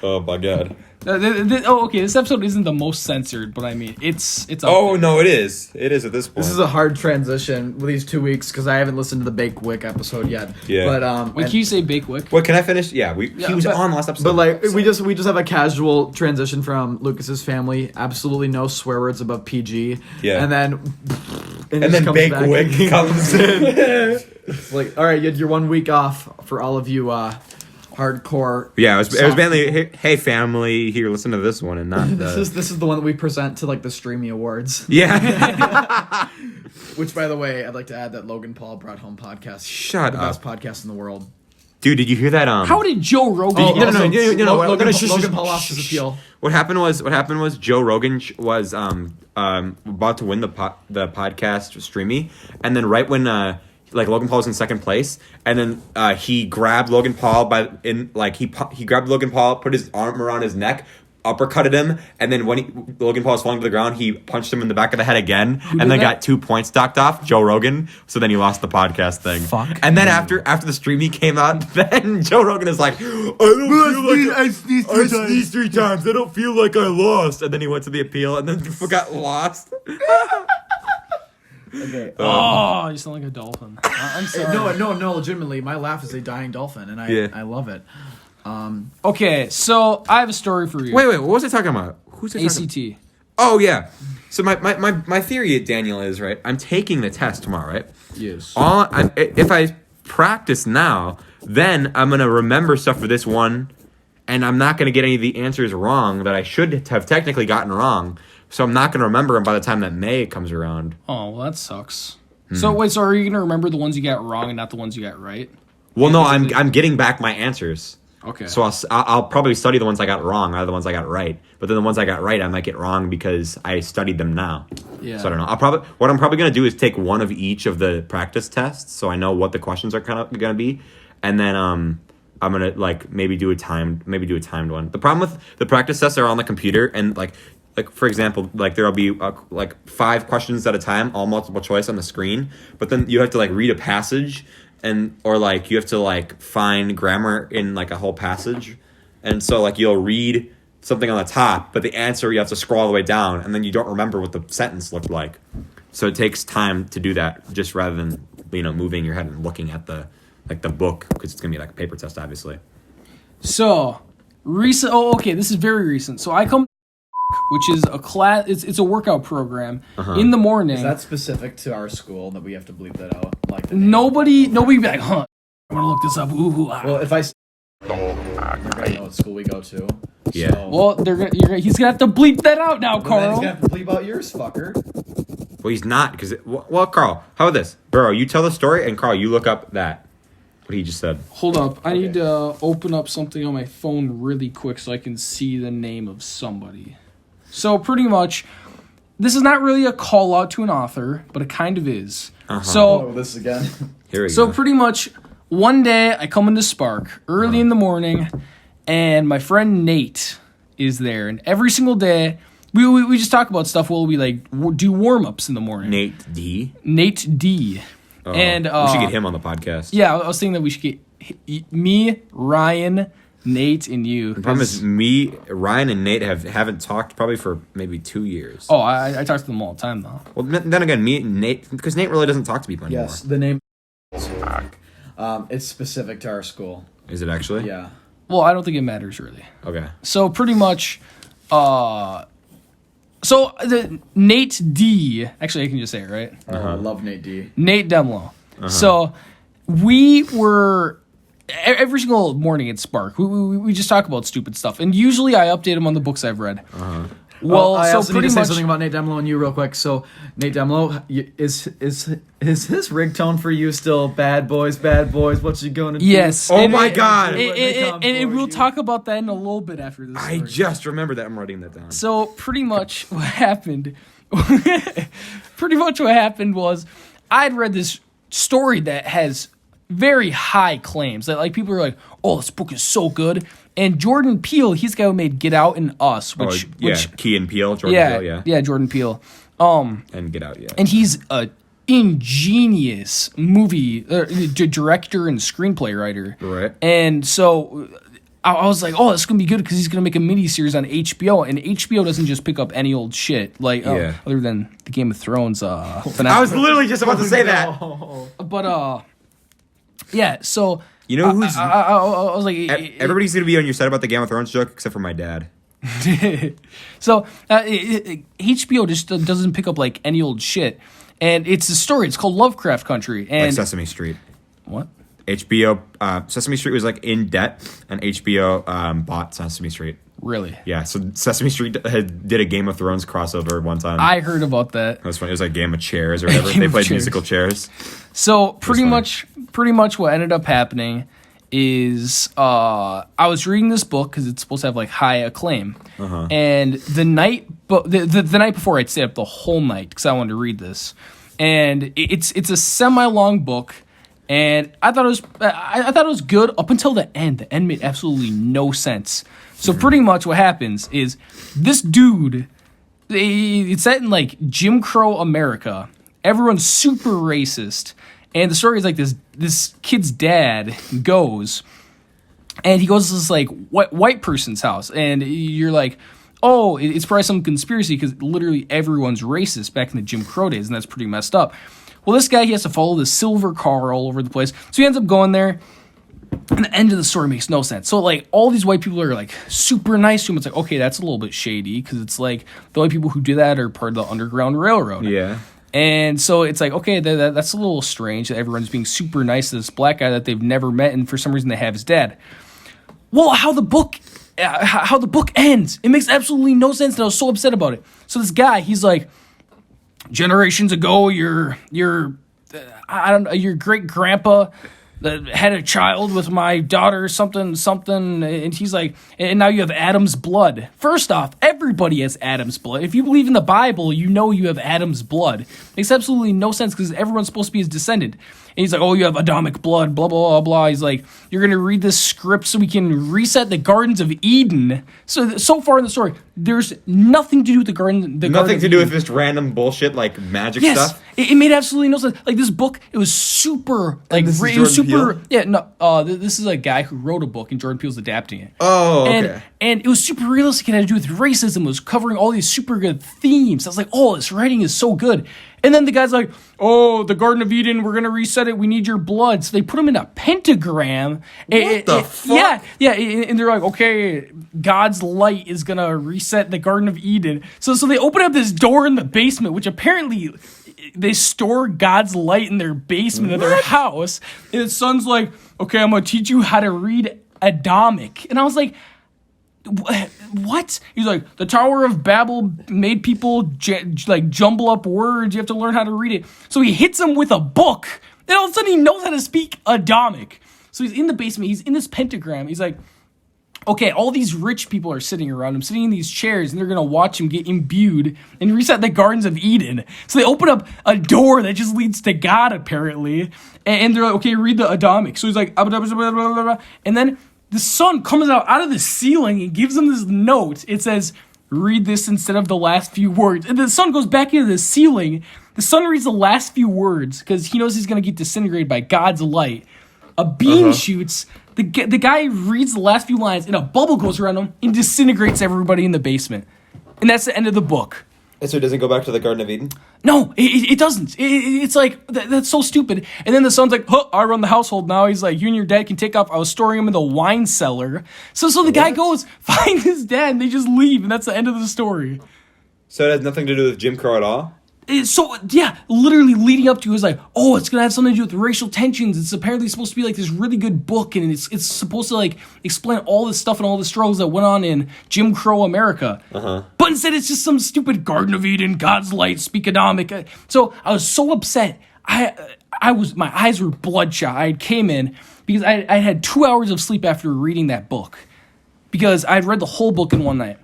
Oh my god. Okay. This episode isn't the most censored, but I mean, it's. Up Oh there. no, it is. It is at this point. This is a hard transition with these 2 weeks because I haven't listened to the Bake Wick episode yet. Yeah. But Wait, can you say bake wick? Wait, can I finish? Yeah, he was on last episode. But like we just have a casual transition from Lucas's family. Absolutely no swear words above PG. Yeah. And then then Bake Wick comes in. It's like, all right, you had your 1 week off for all of you hardcore. Yeah, it was mainly hey family, here listen to this one and not the... This is the one that we present to like the Streamy Awards. Yeah. Which, by the way, I'd like to add that Logan Paul brought home podcast. Shut the up. best podcast in the world. Dude, did you hear that? How did Joe Rogan? Logan Paul lost his appeal. What happened was Joe Rogan was about to win the podcast Streamy, and then right when Logan Paul was in second place, and then he grabbed Logan Paul he grabbed Logan Paul, put his arm around his neck, uppercutted him, and then when Logan Paul was falling to the ground, he punched him in the back of the head again, and then got 2 points docked off. Joe Rogan. So then he lost the podcast thing. Fuck. And then after the Streamy came out, then Joe Rogan is like, I sneezed 3 times. I don't feel like I lost. And then he went to the appeal, and then got lost. Okay. Oh, you sound like a dolphin. I'm sorry. No, legitimately, my laugh is a dying dolphin, and I love it. Okay, so I have a story for you. Wait, what was I talking about? Who's I talking ACT. Oh yeah. So my theory, Daniel, is right. I'm taking the test tomorrow, right? Yes. If I practice now, then I'm gonna remember stuff for this one, and I'm not gonna get any of the answers wrong that I should have technically gotten wrong. So I'm not gonna remember them by the time that May comes around. Oh, well, that sucks. So wait, so are you gonna remember the ones you got wrong and not the ones you got right? Well, no, I'm getting back my answers. Okay. So I'll probably study the ones I got wrong, not the ones I got right. But then the ones I got right, I might get wrong because I studied them now. Yeah. So I don't know. What I'm probably gonna do is take one of each of the practice tests, so I know what the questions are kind of gonna be, and then I'm gonna like maybe do a timed one. The problem with the practice tests are on the computer, and like for example, like there'll be like 5 questions at a time, all multiple choice on the screen, but then you have to like read a passage. Or like you have to like find grammar in like a whole passage, and so like you'll read something on the top, but the answer you have to scroll all the way down, and then you don't remember what the sentence looked like. So it takes time to do that, just rather than moving your head and looking at the book, because it's gonna be like a paper test, obviously. So recent. Oh, okay. This is very recent. So I come, which is a class. It's a workout program in the morning. Is that specific to our school that we have to bleep that out? Like the name? Nobody be like, huh? I'm gonna look this up. Ooh, ah. Well, if I they're gonna know what school we go to. Yeah. So. Well, he's gonna have to bleep that out now, Well, then Carl. he's gonna have to bleep out yours, fucker. Well, he's not, because well, Carl, how about this? Burow, you tell the story, and Carl, you look up what he just said. Hold up. I need to open up something on my phone really quick so I can see the name of somebody. So pretty much, this is not really a call out to an author, but it kind of is. So this again. Here we go. So pretty much, one day I come into Spark early in the morning, and my friend Nate is there. And every single day, we just talk about stuff while we like do warm ups in the morning. Nate D. Oh, And we should get him on the podcast. Yeah, I was thinking that we should get me, Ryan, Nate, and you. The problem is me, Ryan, and Nate haven't talked probably for maybe 2 years. Oh, I talk to them all the time though. Well, then again, me and Nate, because Nate really doesn't talk to people anymore. Yes, the name. It's specific to our school. Is it actually? Yeah. Well, I don't think it matters really. Okay. So pretty much, the Nate D. Actually, I can just say it right. I love Nate D. Nate Demlo. So we were every single morning at Spark. We just talk about stupid stuff, and usually I update them on the books I've read. Well, I so also need pretty to say much something about Nate Demlo and you real quick. So Nate Demlo, is his ringtone for you still "Bad Boys, Bad Boys"? What you gonna do? yes. Oh my God. And we'll talk about that in a little bit after this. I story. just remembered that. I'm writing that down. So pretty much what happened was I'd read this story that has very high claims that like people are like, oh, this book is so good. And Jordan Peele, he's the guy who made Get Out and Us, which Key and Peele, Jordan Peele, yeah, Jordan Peele. And Get Out, yeah. And he's a ingenious movie director and screenplay writer. Right. And so I was like, oh, this is going to be good because he's going to make a miniseries on HBO. And HBO doesn't just pick up any old shit, like other than the Game of Thrones finale. I was literally just about to say that. But, yeah, so... You know who's... I was like... Everybody's going to be on your side about the Game of Thrones joke, except for my dad. So, HBO just doesn't pick up, like, any old shit. And it's a story. It's called Lovecraft Country. And Like Sesame Street. What? HBO... Sesame Street was, like, in debt, and HBO bought Sesame Street. Really? Yeah, so Sesame Street did a Game of Thrones crossover one time. I heard about that. It was funny. It was like Game of Chairs or whatever. They played musical chairs. So pretty much what ended up happening is I was reading this book because it's supposed to have like high acclaim, and the night before I'd stay up the whole night because I wanted to read this, and it's a semi-long book. And I thought it was good up until the end. The end made absolutely no sense. So pretty much what happens is this dude, it's set in like Jim Crow America. Everyone's super racist. And the story is like this kid's dad goes, and he goes to this like white person's house. And you're like, oh, it's probably some conspiracy because literally everyone's racist back in the Jim Crow days. And that's pretty messed up. Well, this guy, he has to follow the silver car all over the place. So he ends up going there, And the end of the story makes no sense. So, like, all these white people are, like, super nice to him. It's like, okay, that's a little bit shady because it's like the only people who do that are part of the Underground Railroad. Yeah. And so it's like, okay, that's a little strange that everyone's being super nice to this black guy that they've never met, and for some reason they have his dad. Well, how the book ends, it makes absolutely no sense, and I was so upset about it. So this guy, he's like, generations ago, your great grandpa that had a child with my daughter, something, and he's like, and now you have Adam's blood. First off, everybody has Adam's blood. If you believe in the Bible, you know you have Adam's blood. Makes absolutely no sense because everyone's supposed to be his descendant. And he's like, oh, you have Adamic blood, blah, blah, blah, blah. He's like, you're going to read this script so we can reset the Gardens of Eden. So far in the story, there's nothing to do with the Garden. Nothing to do with just random bullshit like magic stuff. It made absolutely no sense. Like this book, it was super like this is it was Jordan super. Peele? Yeah, no. This is a guy who wrote a book and Jordan Peele's adapting it. Oh, okay. And it was super realistic. It had to do with racism. It was covering all these super good themes. I was like, oh, this writing is so good. And then the guy's like, oh, the Garden of Eden, we're going to reset it. We need your blood. So they put him in a pentagram. What the fuck? Yeah. And they're like, okay, God's light is going to reset the Garden of Eden. So they open up this door in the basement, which apparently they store God's light in their basement of their house. And his son's like, okay, I'm going to teach you how to read Adamic. And I was like, what? He's like, the Tower of Babel made people jumble up words. You have to learn how to read it. So he hits him with a book. And all of a sudden he knows how to speak Adamic. So he's in the basement. He's in this pentagram. He's like, okay, all these rich people are sitting around him, sitting in these chairs, and they're going to watch him get imbued and reset the Gardens of Eden. So they open up a door that just leads to God, apparently. And they're like, okay, read the Adamic. So he's like, blah, blah, blah, blah, blah. And then the sun comes out of the ceiling and gives him this note. It says, read this instead of the last few words. And the sun goes back into the ceiling. The sun reads the last few words because he knows he's going to get disintegrated by God's light. A beam shoots. The guy reads the last few lines, and a bubble goes around him and disintegrates everybody in the basement. And that's the end of the book. And so it doesn't go back to the Garden of Eden? No, it doesn't. It's like, that's so stupid. And then the son's like, huh, I run the household now. He's like, you and your dad can take off. I was storing him in the wine cellar. So the guy goes, find his dad, and they just leave, and that's the end of the story. So it has nothing to do with Jim Crow at all? Literally leading up to it was like, oh, it's going to have something to do with racial tensions. It's apparently supposed to be like this really good book, and it's supposed to like explain all this stuff and all the struggles that went on in Jim Crow America. But instead it's just some stupid Garden of Eden, God's light, speak Adamic. So I was so upset. My eyes were bloodshot. I came in because I had 2 hours of sleep after reading that book because I had read the whole book in one night.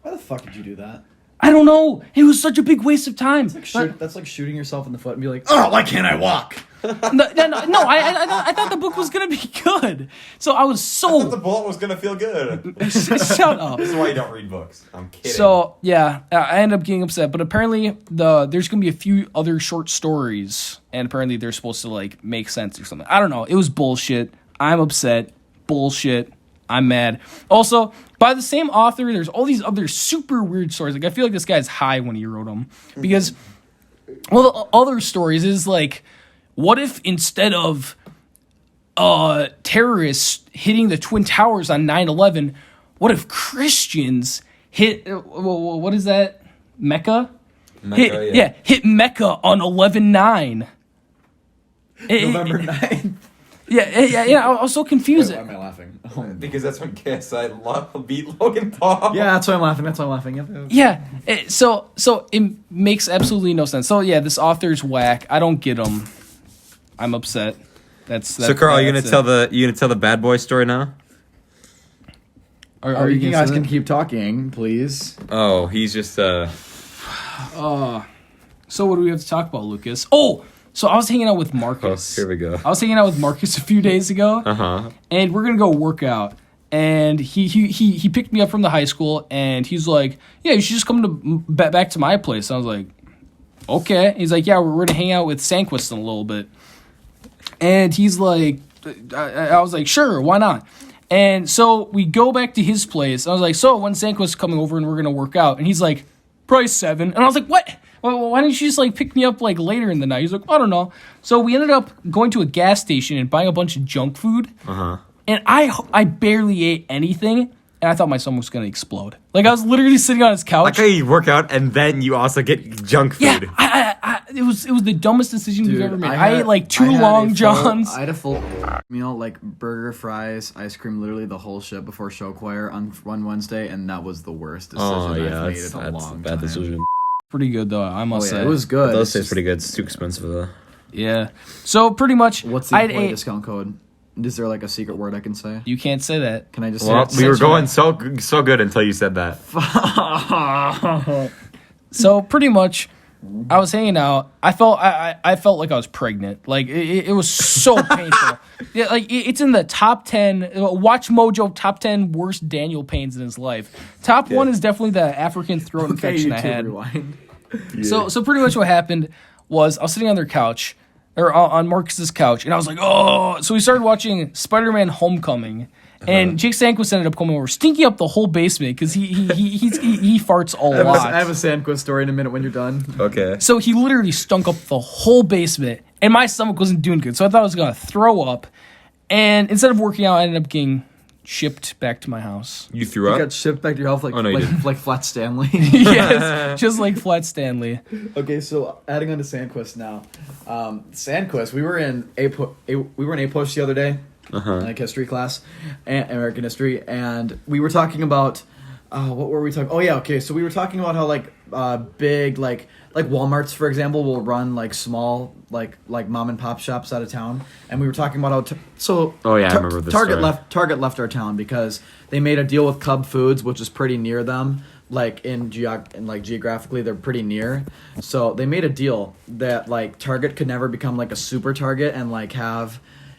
Why the fuck did you do that? I don't know. It was such a big waste of time. That's like shooting yourself in the foot and be like, oh, why can't I walk? No. I thought the book was gonna be good. So I was so. I thought the bullet was gonna feel good. Shut up. This is why you don't read books. I'm kidding. So yeah, I ended up getting upset. But apparently there's gonna be a few other short stories, and apparently they're supposed to like make sense or something. I don't know. It was bullshit. I'm upset. Bullshit. I'm mad. Also, by the same author, there's all these other super weird stories. Like, I feel like this guy's high when he wrote them. Because, well, the other stories is like, what if instead of terrorists hitting the Twin Towers on 9/11, what if Christians hit, what is that? Mecca? Hit Mecca on 11/9. November 9th. Yeah. I was so confused. Why am I laughing? Because that's when KSI beat Logan Paul. Yeah, that's why I'm laughing. Yeah. So it makes absolutely no sense. So yeah, this author's whack. I don't get him. I'm upset. So Carl, you gonna tell the bad boy story now? Are you guys can keep talking, please? Oh, he's just So what do we have to talk about, Lucas? Oh. So I was hanging out with Marcus. Oh, here we go. I was hanging out with Marcus a few days ago. And we're gonna go work out. And he picked me up from the high school, and he's like, "Yeah, you should just come to back to my place." I was like, "Okay." He's like, "Yeah, we're gonna hang out with Sanquist in a little bit." And he's like, I was like, "Sure, why not?" And so we go back to his place. I was like, "So when's Sanquist coming over and we're gonna work out?" And he's like, "Probably 7." And I was like, "What? Well, why didn't you just like pick me up like later in the night?" He's like, "I don't know." So we ended up going to a gas station and buying a bunch of junk food. and I barely ate anything, and I thought my stomach was gonna explode. Like I was literally sitting on his couch. Like how you work out and then you also get junk food. Yeah, it was the dumbest decision we've ever made. I ate like I 2 had Long Johns. I had a full meal, like burger, fries, ice cream, literally the whole shit before show choir on Wednesday, and that was the worst decision I've made in a long bad time. decision. Pretty good though, I must say. It was good. Those It's taste just- pretty good. It's too expensive though. Yeah. So pretty much, What's the I'd employee ate. discount code? Is there like a secret word I can say? You can't say that. Can I just Well, say we were censor going that. so good until you said that. So pretty much, I was hanging out. I felt like I was pregnant. Like it was so painful. Yeah, like it's in the top 10. Watch Mojo top 10 worst Daniel pains in his life. Top 1 is definitely the African throat infection I had. Rewind. So pretty much what happened was I was sitting on their couch, or on Marcus's couch, and I was like, oh. So we started watching Spider-Man: Homecoming, and Jake Sanquist ended up coming over, stinking up the whole basement because he farts a lot. I have a Sandquist story in a minute when you're done. Okay. So he literally stunk up the whole basement, and my stomach wasn't doing good. So I thought I was gonna throw up, and instead of working out, I ended up getting shipped back to my house. You threw You up? got shipped back to your house like, Oh, no, you didn't. like Flat Stanley. Yes, just like Flat Stanley. Okay, so adding on to Sandquist now. Sandquist, we were in A-Push the other day, like history class, American history, and we were talking about what were we talking? Oh yeah, okay. So we were talking about how like big like Walmarts, for example, will run like small like mom and pop shops out of town, and we were talking about how Oh, yeah, I remember this Target story. Target left our town because they made a deal with Cub Foods, which is pretty near them. Like geographically, they're pretty near. So they made a deal that like Target could never become like a super Target and like have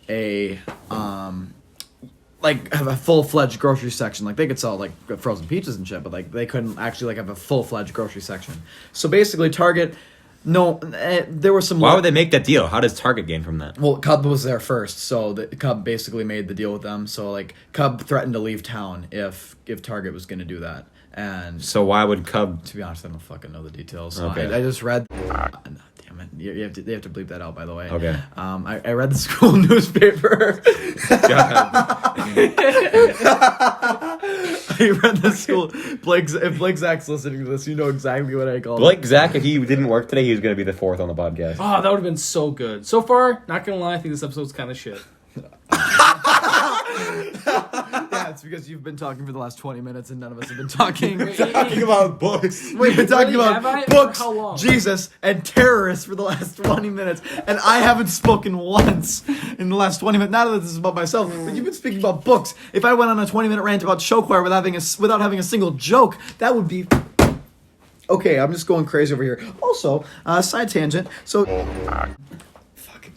a have a full-fledged grocery section. Like they could sell like frozen pizzas and shit, but like they couldn't actually like have a full-fledged grocery section. So basically Target there were some. Why would they make that deal? How does Target gain from that? Well, Cub was there first, so the Cub basically made the deal with them. So like Cub threatened to leave town if Target was going to do that. And So why would Cub? to be honest, I don't fucking know the details. Okay. I just read. Damn it! You have to bleep that out, by the way. Okay. I read the school newspaper. I read the school. If Blake Zach's listening to this, you know exactly what I call Blake Zach, if he didn't work today, he was going to be the 4th on the podcast. Oh, that would have been so good. So far, not gonna lie, I think this episode's kind of shit. Yeah, it's because you've been talking for the last 20 minutes and none of us have been talking. Talking about books. We've been talking Really? Have I? about For books, how long? Jesus, and terrorists for the last 20 minutes, and I haven't spoken once in the last 20 minutes. Not that this is about myself, but you've been speaking about books. If I went on a 20-minute rant about show choir without having a single joke, that would be... Okay, I'm just going crazy over here. Also, side tangent. So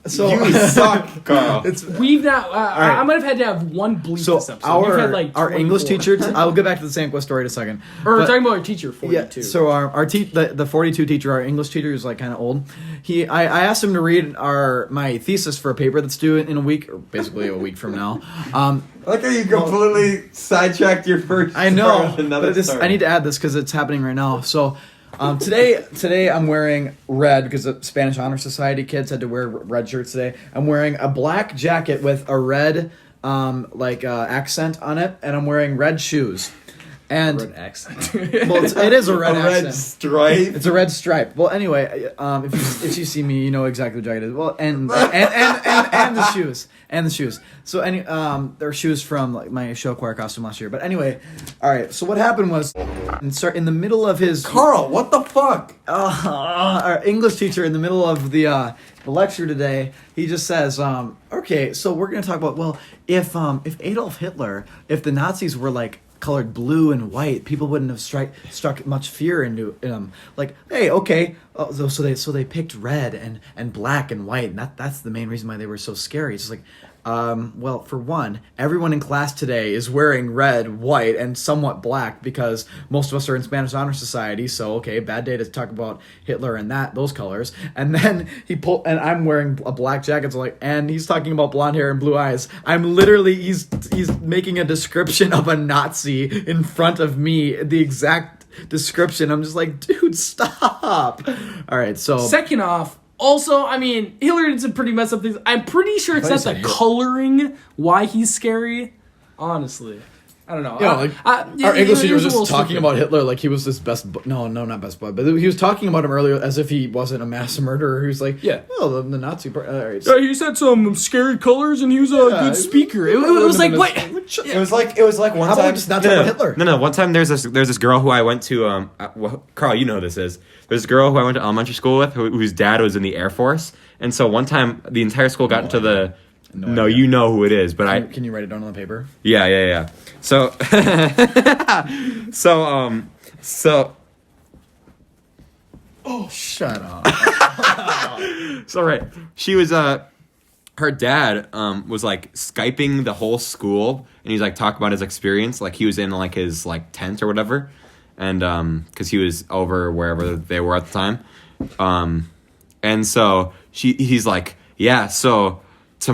You suck, Carl. We've not. right. I might have had to have one bleep So this episode. We've had like our English 24. teacher. I'll get back to the Sandquist story in a second. Or we're But- talking about our teacher, 42. Yeah. So the 42 teacher, our English teacher, is like kind of old. I asked him to read my thesis for a paper that's due in a week, or basically a week from now. I like how you completely sidetracked your first. I know, start with another but story. I need to add this because it's happening right now. So. Today I'm wearing red because the Spanish Honor Society kids had to wear red shirts today. I'm wearing a black jacket with a red accent on it, and I'm wearing red shoes. And Red accent. well, it is a red accent. red stripe. It's a red stripe. Well, anyway, if you see me, you know exactly what jacket it is. Well, and the shoes and the shoes. So they're shoes from like my show choir costume last year. But anyway, all right. So what happened was, in the middle of his Carl, what the fuck? our English teacher in the middle of the lecture today, he just says, "Okay, so we're gonna talk about if Adolf Hitler, if the Nazis were like." Colored blue and white, people wouldn't have struck much fear into him. Like, hey, okay, so they picked red and black and white, and that's the main reason why they were so scary. It's just like, well, for one, everyone in class today is wearing red, white, and somewhat black because most of us are in Spanish Honor Society. So, okay, bad day to talk about Hitler and those colors. And then and I'm wearing a black jacket, so and he's talking about blonde hair and blue eyes. I'm literally he's making a description of a Nazi in front of me, the exact description. I'm just like, dude, stop. All right, so Second off, Also, I mean, Hitler did some pretty messed up things. I'm pretty sure it's not the coloring why he's scary. Honestly. I don't know. Yeah, our English teacher was just talking about Hitler like he was his best. No, not best bud, but he was talking about him earlier as if he wasn't a mass murderer. He was like, well, the Nazi part. Right, so. He said some scary colors, and he was a good speaker. It was like what? It was like one How time. about just not talk about Hitler? No. One time there's this girl who I went to. Carl, you know who this is. There's a girl who I went to elementary school with whose dad was in the Air Force, and so one time the entire school got into the. No, you know who it is, but Can you write it down on the paper? Yeah. So, Oh, shut up. So right, she was her dad was like Skyping the whole school, and he's like talking about his experience, like he was in like his like tent or whatever, and because he was over wherever they were at the time, and so he's like, yeah, so he's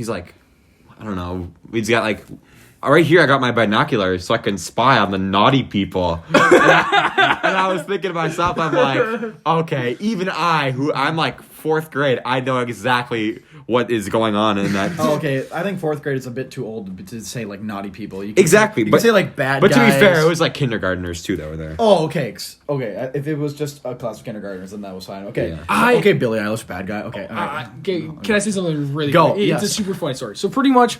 like, I don't know, he's got like. Right here, I got my binoculars so I can spy on the naughty people. And I was thinking to myself, I'm like, okay, even I'm like 4th grade, I know exactly what is going on in that. Oh, okay, I think 4th grade is a bit too old to say like naughty people. You Exactly, you can say like bad guys. But to be fair, it was like kindergartners too that were there. Oh, okay. Okay, if it was just a class of kindergartners, then that was fine. Okay. Yeah. Okay, Billie Eilish, bad guy. Okay. All right. Can I say something really Go, quick? yes. It's a super funny story. So pretty much,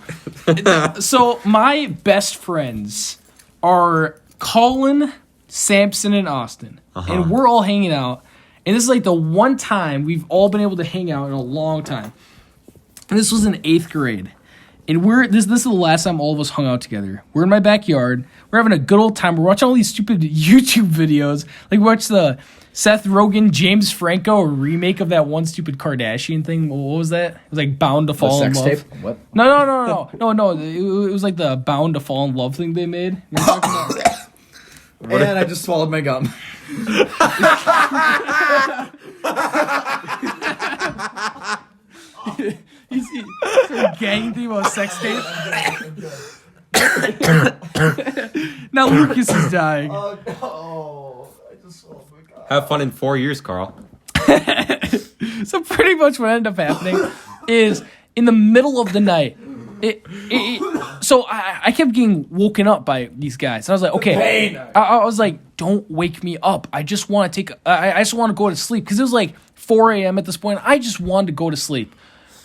so my best friends are Colin, Samson, and Austin. And we're all hanging out. And this is like the one time we've all been able to hang out in a long time. And this was in 8th grade. And this is the last time all of us hung out together. We're in my backyard. We're having a good old time. We're watching all these stupid YouTube videos. Like we watched the Seth Rogen, James Franco remake of that one stupid Kardashian thing. What was that? It was like Bound to Fall in Love. Sex tape? What? No. It was like the Bound to Fall in Love thing they made. You know what I'm talking about? And I just swallowed my gum. He's gang thing about sex tape. Now Lucas is dying. Oh, no. I just swallowed my gum. Have fun in 4 years, Carl. So pretty much what ended up happening is in the middle of the night, so I kept getting woken up by these guys. And I was like, okay. I was like, don't wake me up. I just want to I just want to go to sleep. Because it was like 4 a.m. at this point. I just wanted to go to sleep.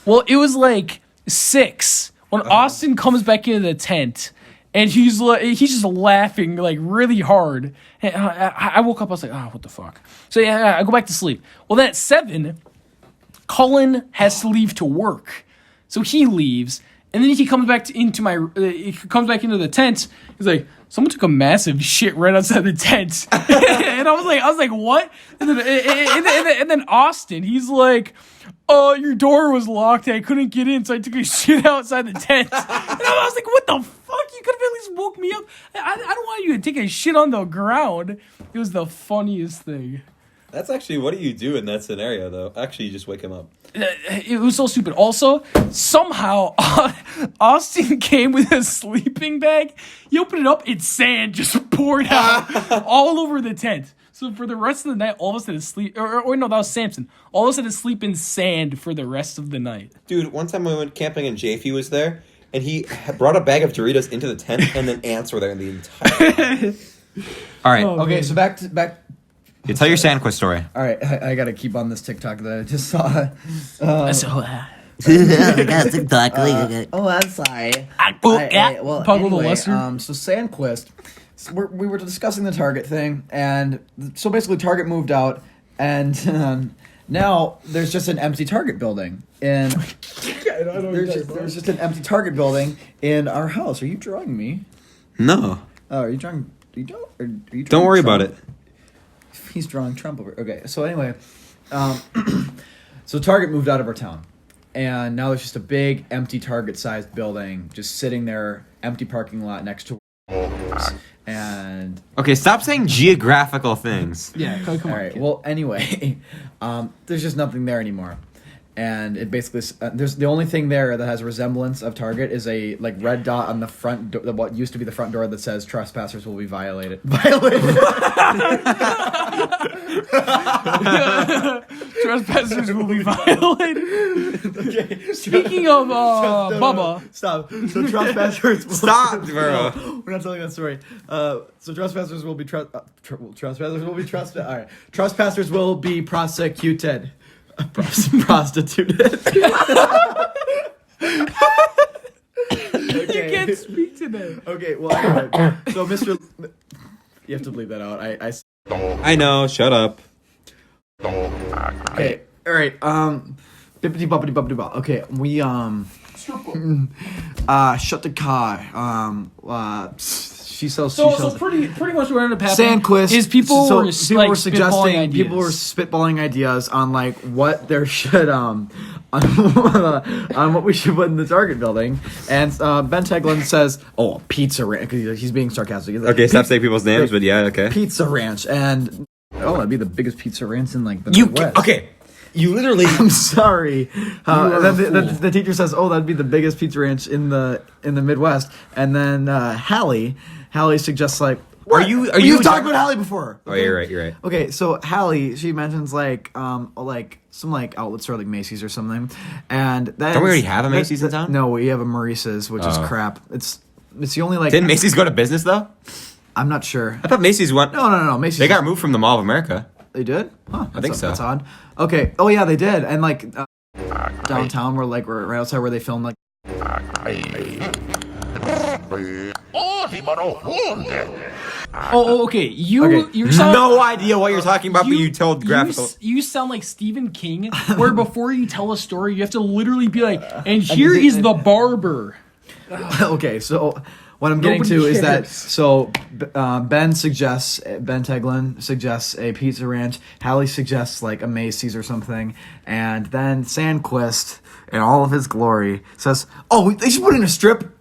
Well, it was like 6 when Austin comes back into the tent. And he's just laughing like really hard. And I woke up. I was like, oh, what the fuck? So yeah, I go back to sleep. Well, then at 7, Cullen has to leave to work, so he leaves, and then he comes back into the tent. He's like, someone took a massive shit right outside the tent, and I was like, what? And then Austin, he's like, oh, your door was locked. I couldn't get in, so I took a shit outside the tent. And I was like, what the fuck? You could have at least woke me up. I don't want you to take a shit on the ground. It was the funniest thing. That's actually, what do you do in that scenario, though? Actually, you just wake him up. It was so stupid. Also, somehow, Austin came with a sleeping bag. He opened it up, and sand just poured out all over the tent. So for the rest of the night, all of us had to sleep. Or no, that was Samson. All of us had to sleep in sand for the rest of the night. Dude, one time we went camping and JF was there, and he brought a bag of Doritos into the tent, and then ants were there the entire time. All right. Okay, so back. You tell your Sandquist story. All right, I gotta keep on this TikTok that I just saw. TikTok. I'm sorry. Well, anyway, so Sandquist, we were discussing the Target thing, and so basically Target moved out, and now there's just an empty Target building, and there's just an empty Target building in our house. Are you drawing me? No. Oh, are you drawing? Are you drawing Don't worry Trump? about it. He's drawing Trump over. Okay, so anyway, so Target moved out of our town, and now there's just a big empty Target-sized building just sitting there, empty parking lot next to. And okay, stop saying geographical things. Yeah, come all on. right. Well, anyway, there's just nothing there anymore, and it basically there's the only thing there that has a resemblance of Target is a like red dot on the front what used to be the front door that says trespassers will be violated. Trespassers will be violated. Okay. Speaking of Bubba. Stop. So trespassers will Stop, bro. We're not telling that story. So trespassers will be trespassers will be trusted. All right. Trespassers will be prosecuted. Prostituted. You can't speak to them. Okay, well, anyway. So Mr. You have to bleep that out. I know. Shut up. Okay. All right. Bippity boppity boppity bop. Okay. We shut the car. She sells. So pretty much what ended up happening Sandquist is people were suggesting people were spitballing ideas on like what there should on what we should put in the Target building, and Ben Teglin says, "Oh, Pizza Ranch," because he's being sarcastic. He's like, Okay, stop saying people's names, but yeah, okay. Pizza Ranch, and that'd be the biggest pizza ranch in like the Midwest. Okay. You literally. I'm sorry. And then the teacher says, "Oh, that'd be the biggest pizza ranch in the Midwest." And then Hallie suggests like, Are you You've talked about Hallie before. Oh, you're right. Okay, so Hallie, she mentions like some like outlets or like Macy's or something, and that Don't we already have a Macy's in town? No, we have a Maurice's, which is crap. It's the only like. Didn't Macy's go to business though? I'm not sure. I thought Macy's went. No. Macy's. They got removed from the Mall of America. They did? Huh, I think so. That's odd. Okay. Oh yeah, they did. And like downtown, we're right outside where they filmed like. Oh, okay. You sound No idea what you're talking about, but you told graphical. You sound like Stephen King, where before you tell a story, you have to literally be like, and here is the barber. Okay, so what I'm getting Nobody to is that cares. Ben Teglin suggests a pizza ranch. Hallie suggests like a Macy's or something, and then Sandquist, in all of his glory, says, "Oh, they should put in a strip."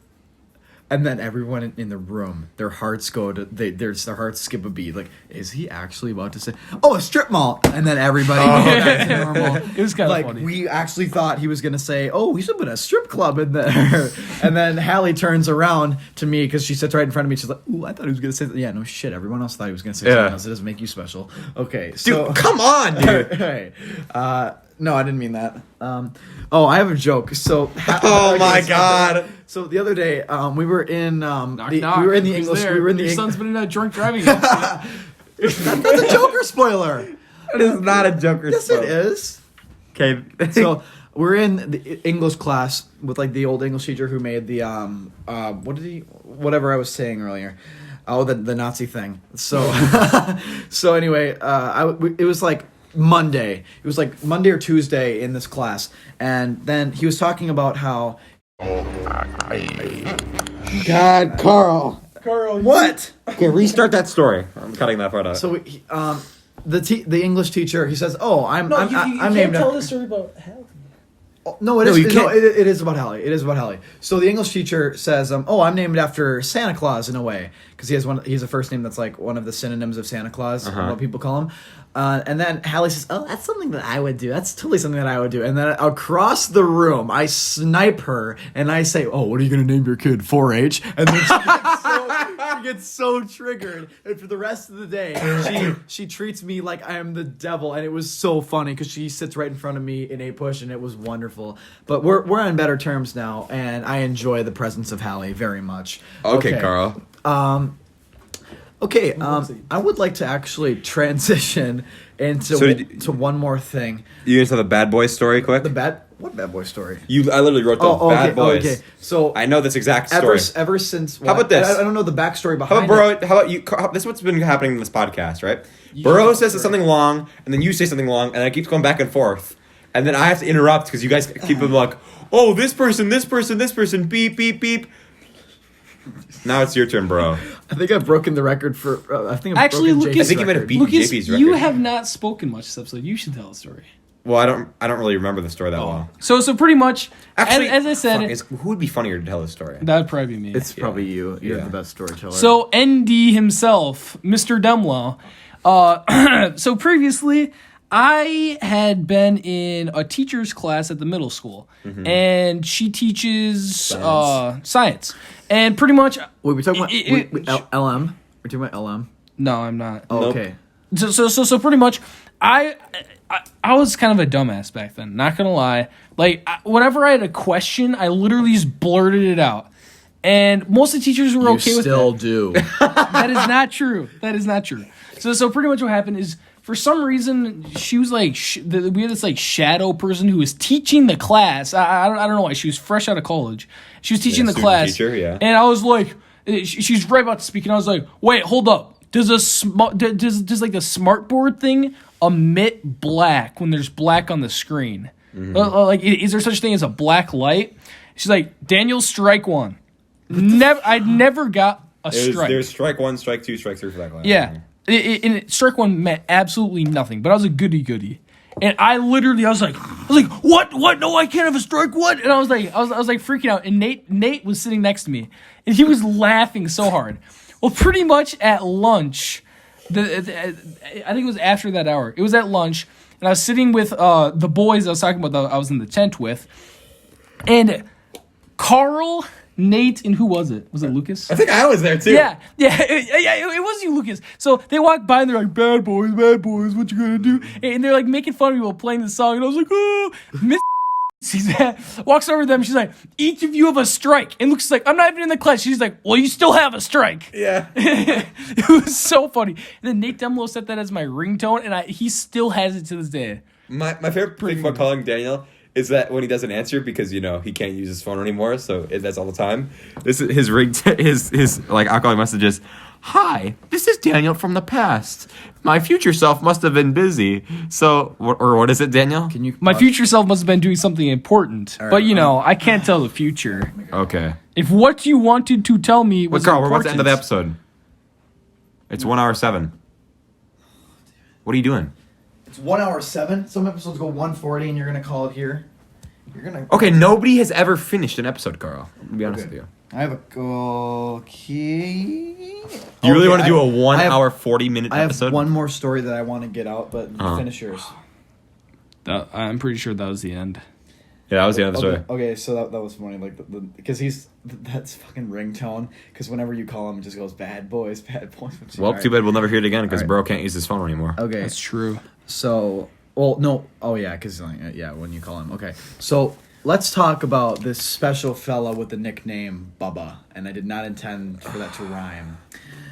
And then everyone in the room, their hearts go to their hearts skip a beat. Like, is he actually about to say, "Oh, a strip mall"? And then everybody goes back to normal. It was kind of like funny. we actually thought he was gonna say, "Oh, we should put a strip club in there." And then Hallie turns around to me because she sits right in front of me. She's like, "Ooh, I thought he was gonna say that." Yeah, no shit. Everyone else thought he was gonna say something else. It doesn't make you special. Okay, so Dude, come on, dude. Hey, no, I didn't mean that. I have a joke. So, Oh my god. So the other day, we were in Knock, we knock. were in the Who's English. there? We were in the Your son's been in a drunk driving accident. That's a Joker spoiler. That is not a Joker. Yes, it is. Okay. So we're in the English class with like the old English teacher who made the whatever I was saying earlier. Oh, the Nazi thing. So so anyway, it was like Monday. It was like Monday or Tuesday in this class, and then he was talking about how. God, Carl. What? Okay, restart that story. I'm cutting that part out. So the English teacher, he says, "Oh, I'm named tell after." the story about Hallie. No, it No, is. you can't. It is about Hallie. It is about Hallie. So the English teacher says, "Oh, I'm named after Santa Claus in a way because he has a first name that's like one of the synonyms of Santa Claus, what people call him." And then Hallie says, "Oh, that's something that I would do. That's totally something that I would do." And then across the room, I snipe her and I say, "Oh, what are you gonna name your kid? 4-H?" And then she gets so triggered, and for the rest of the day, she treats me like I am the devil, and it was so funny because she sits right in front of me in 8-push, and it was wonderful. But we're on better terms now, and I enjoy the presence of Hallie very much. Okay, Carl. Okay, I would like to actually transition into one more thing. You gonna tell the bad boy story quick? What bad boy story? I literally wrote down bad boys. Okay. So I know this exact story. Ever since How about this? I don't know the backstory How behind about Burrow? How about you? This is what's been happening in this podcast, right? Burrow says something long, and then you say something long, and it keeps going back and forth. And then I have to interrupt because you guys keep them like, "Oh, this person, beep, beep, beep." Now it's your turn, bro. I think I've broken the record for. I think I've Actually, broken Lucas, JP's I think you might have record. beat Lucas, JP's record. you have not spoken much this episode. You should tell a story. Well, I don't really remember the story that well. So pretty much, Actually, as I said, who would be funnier to tell this story? that would probably be me. It's probably you. You're Yeah. the best storyteller. So ND himself, Mr. Demlow. So previously, I had been in a teacher's class at the middle school, and she teaches science. And pretty much... Wait, we're talking about LM? We're talking about LM? No, I'm not. Oh, Nope. okay. So pretty much, I was kind of a dumbass back then. Not gonna lie. Like, whenever I had a question, I literally just blurted it out. And most of the teachers were okay with that. You still do. That is not true. That is not true. So pretty much what happened is, for some reason, she was like, we had this like shadow person who was teaching the class. I don't know why. She was fresh out of college. She was teaching the student class. teacher, yeah. And I was like, she's right about to speak, and I was like, wait, hold up. Does like the smart board thing emit black when there's black on the screen? Like, is there such thing as a black light? She's like, Daniel, strike one. I never got a strike. There's strike 1, strike 2, strike 3 for that class. Yeah. Strike one meant absolutely nothing, but I was a goody. And I was like, what? No, I can't have a strike. What? And I was like freaking out. And Nate was sitting next to me, and he was laughing so hard. Well, pretty much at lunch, I think it was after that hour. It was at lunch, and I was sitting with the boys I was talking about that I was in the tent with, and Karl, Nate, and who was it? Was it Lukas? I think I was there too. Yeah, it was you, Lukas. So they walked by and they're like, bad boys, what you gonna do? And they're like making fun of me while playing the song, and I was like, oh, Miss walks over to them, she's like, each of you have a strike. And Lukas is like, I'm not even in the class. She's like, well, you still have a strike. Yeah. It was so funny. And then Nate Demlo set that as my ringtone, and he still has it to this day. My favorite thing about calling Daniel is that when he doesn't answer, because he can't use his phone anymore, so that's all the time. This is his his like outgoing messages. Hi, this is Daniel from the past. My future self must have been busy. So, or what is it, Daniel? Can you? My future self must have been doing something important, right, but I can't tell the future. Okay. If what you wanted to tell me was Carl, we're important, about to end of the episode. It's 1 hour 7. What are you doing? It's 1 hour 7. Some episodes go 140, and you're gonna call it here. You're gonna. Okay, nobody has ever finished an episode, Carl. To be honest with you. I have a okay. You really want to do a 1 hour 40-minute episode? I have one more story that I want to get out, but finish yours. I'm pretty sure that was the end. Yeah, that was the end of the story. Okay, so that was funny, like because that's fucking ringtone. Because whenever you call him, it just goes bad boys. Well, too bad we'll never hear it again because Burow can't use his phone anymore. Okay, That's true. so no, oh yeah, because when you call him, okay, so. Let's talk about this special fella with the nickname Bubba, and I did not intend for that to rhyme.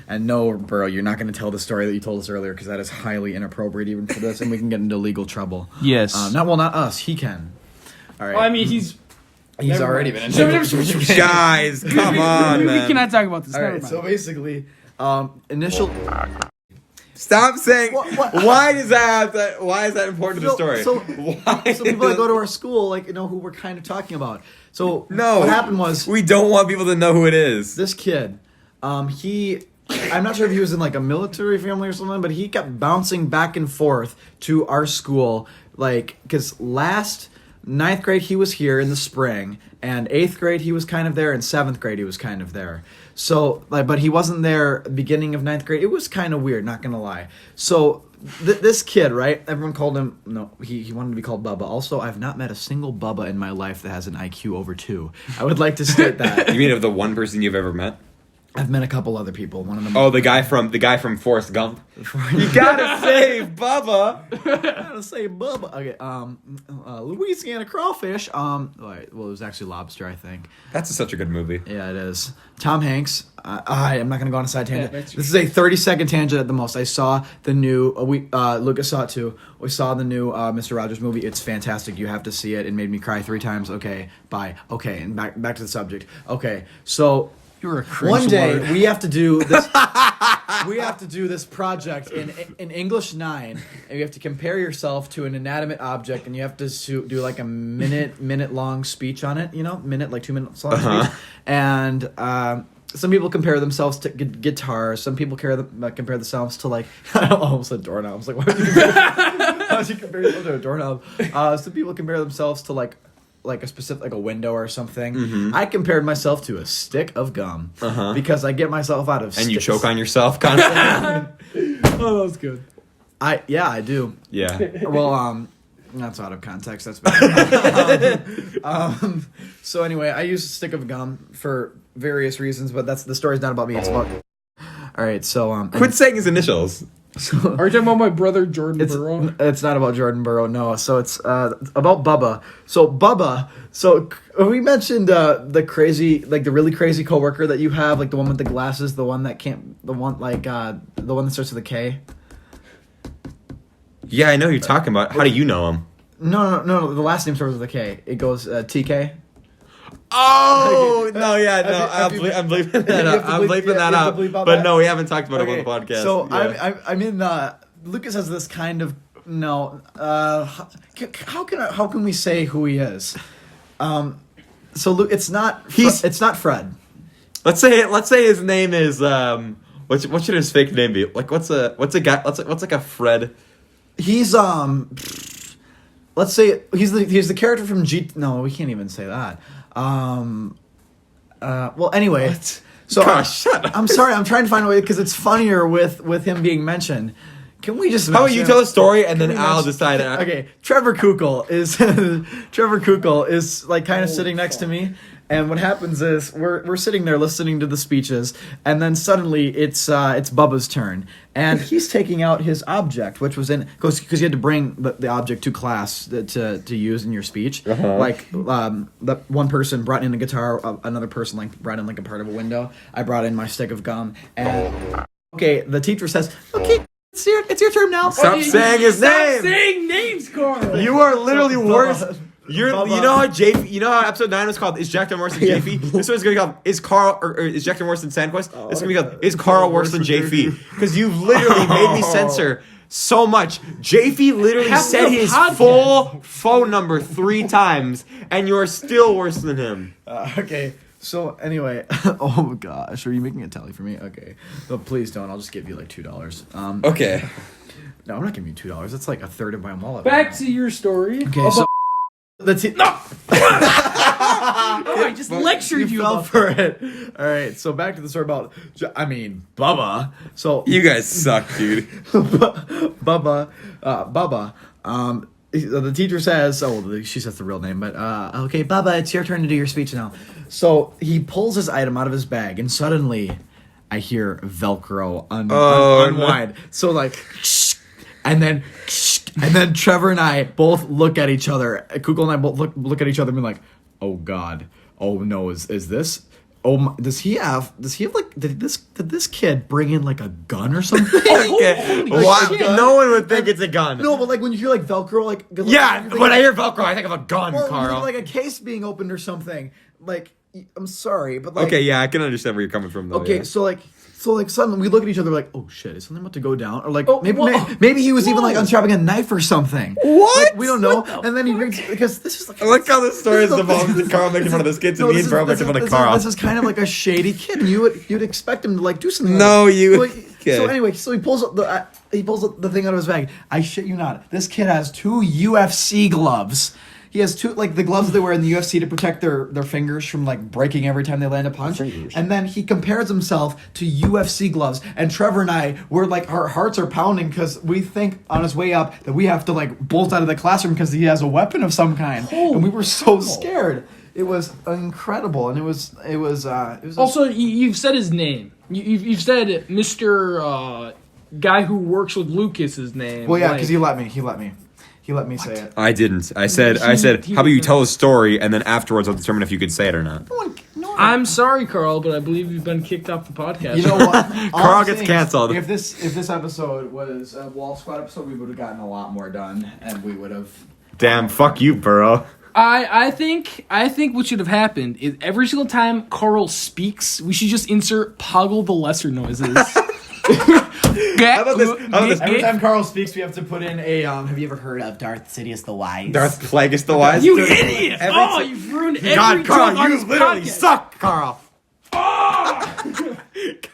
And no, Burow, you're not going to tell the story that you told us earlier, because that is highly inappropriate even for this, and we can get into legal trouble. Yes. Not us. He can. All right. Well, I mean, he's already been into Guys, come on, we man. cannot talk about this. All right. So basically, initial. Stop saying. What? Why is that important to the story? So Why people that go to our school, who we're kind of talking about. So No. what happened was we don't want people to know who it is. this kid, I'm not sure if he was in like a military family or something, but he kept bouncing back and forth to our school, because last 9th grade he was here in the spring, and 8th grade he was kind of there, and 7th grade he was kind of there. So, but he wasn't there beginning of 9th grade. It was kind of weird, not gonna lie. So this kid, right? Everyone called him. No, he wanted to be called Bubba. Also, I've not met a single Bubba in my life that has an IQ over 2. I would like to state that. You mean of the one person you've ever met? I've met a couple other people. One of them. Oh, the guy from Forrest Gump. You gotta save Bubba. Gotta say Bubba. Okay. Louisiana crawfish. Well, it was actually lobster, I think. That's such a good movie. Yeah, it is. Tom Hanks. I'm not gonna go on a side tangent. This is a 30-second tangent at the most. I saw the new. Lukas saw it too. We saw the new Mr. Rogers movie. It's fantastic. You have to see it. It made me cry 3 times. Okay. Bye. Okay. And back to the subject. Okay. So. You're a cringe One day lord. we have to do this. We have to do this project in English 9, and you have to compare yourself to an inanimate object, and you have to do like a minute long speech on it. 2 minutes long speech. And some people compare themselves to guitars. Some people compare themselves to I almost said doorknobs. Why would you compare yourself to a doorknob? Some people compare themselves to like a specific a window or something. Mm-hmm. I compared myself to a stick of gum because I get myself out of and you choke on yourself constantly. Oh, that was good. I do. Yeah. Well, that's out of context. That's bad. So anyway, I use a stick of gum for various reasons, but the story's not about me. It's about. All right, so Quit saying his initials. Are you talking about my brother Jordan Burow? It's not about Jordan Burow, no. So it's about Bubba. So Bubba. So we mentioned the really crazy coworker that you have, like the one with the glasses, the one that starts with a K. Yeah, I know who you're talking about. How do you know him? No. The last name starts with a K. It goes TK. Oh no! Yeah, no. I'm bleeping that out. I'm bleeping that out. But no, we haven't talked about it on the podcast. So yeah. I'm in. Lucas has this kind of no. How can we say who he is? So it's not. It's not Fred. Let's say his name is What should his fake name be? Like what's a like a Fred? He's let's say he's the character from G. No, we can't even say that. Well, anyway. What? So Gosh, shut up. I'm sorry. I'm trying to find a way because it's funnier with him being mentioned. Can we just? How about you tell the story and then I'll decide. Okay, Trevor Kukul is like kind of sitting next to me, and what happens is we're sitting there listening to the speeches, and then suddenly it's Bubba's turn, and he's taking out his object, which was because you had to bring the object to class to use in your speech. Uh-huh. Like the one person brought in a guitar, another person like brought in like a part of a window. I brought in my stick of gum, and okay, the teacher says, okay. It's your turn now. Stop saying his name. Stop saying names, Carl. You are literally worse. You Bubba. know how JP. You know how episode 9 was called "Is Jack Morrison JP"? This one's gonna be called "Is Carl or is Jack Morrison Sandquist?" It's gonna be called "Is Carl worse than JP?" Because you've literally made me censor so much. JP literally said his full phone number 3 times, and you're still worse than him. Okay. So anyway, oh gosh, are you making a tally for me? Okay, no, please don't. I'll just give you like $2. Okay. No, I'm not giving you $2. That's like a third of my wallet. Back to your story. Okay, so no. I just lectured you fell about for it. All right, so back to the story about Bubba. So You guys suck, dude. Bubba. The teacher says, she says the real name, but okay, Bubba, it's your turn to do your speech now. So he pulls his item out of his bag, and suddenly I hear Velcro unwind. No. So like, and then Trevor and I both look at each other. Kukul and I both look at each other and be like, oh God, oh no, is this? Oh, does he have like did this kid bring in like a gun or something? Okay. No one would think it's a gun. No, but like when you hear like Velcro, like yeah, when I hear Velcro, I think of a gun, Carl. Like a case being opened or something. Like I'm sorry, but like okay, yeah, I can understand where you're coming from though. Okay, yeah. so suddenly we look at each other like, oh shit, is something about to go down? Or like maybe he was even like unstrapping a knife or something. What? Like, we don't know. And then he brings because this is like look how this story is evolving. Carl making fun of this kid to me and Bro making fun of Carl. This is kind of like a shady kid, and you'd expect him to like do something. No, like, you. Okay. So anyway, he pulls up the thing out of his bag. I shit you not. This kid has 2 UFC gloves. He has 2, like, the gloves they wear in the UFC to protect their fingers from, like, breaking every time they land a punch. And then he compares himself to UFC gloves. And Trevor and I, we're, like, our hearts are pounding because we think on his way up that we have to, like, bolt out of the classroom because he has a weapon of some kind. And we were so scared. It was incredible. And it was Also, you've said his name. You've said Mr. Guy who works with Lucas's name. Well, yeah, because he let me. He let me say it. I didn't. I said, how about you tell a story and then afterwards I'll determine if you could say it or not. No. I'm sorry, Carl, but I believe you've been kicked off the podcast. You know what? Carl gets canceled. If this episode was a Wall Squad episode, we would have gotten a lot more done, and we would have. Damn, fuck you, Burow. I think what should have happened is every single time Carl speaks, we should just insert Poggle the lesser noises. How about this? Every time Carl speaks, we have to put in a. Have you ever heard of Darth Sidious the Wise? Darth Plagueis the Wise? You idiot! You've ruined every God, Carl, joke on you this literally podcast. suck, Carl.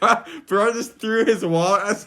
God, Bro just threw his wallet.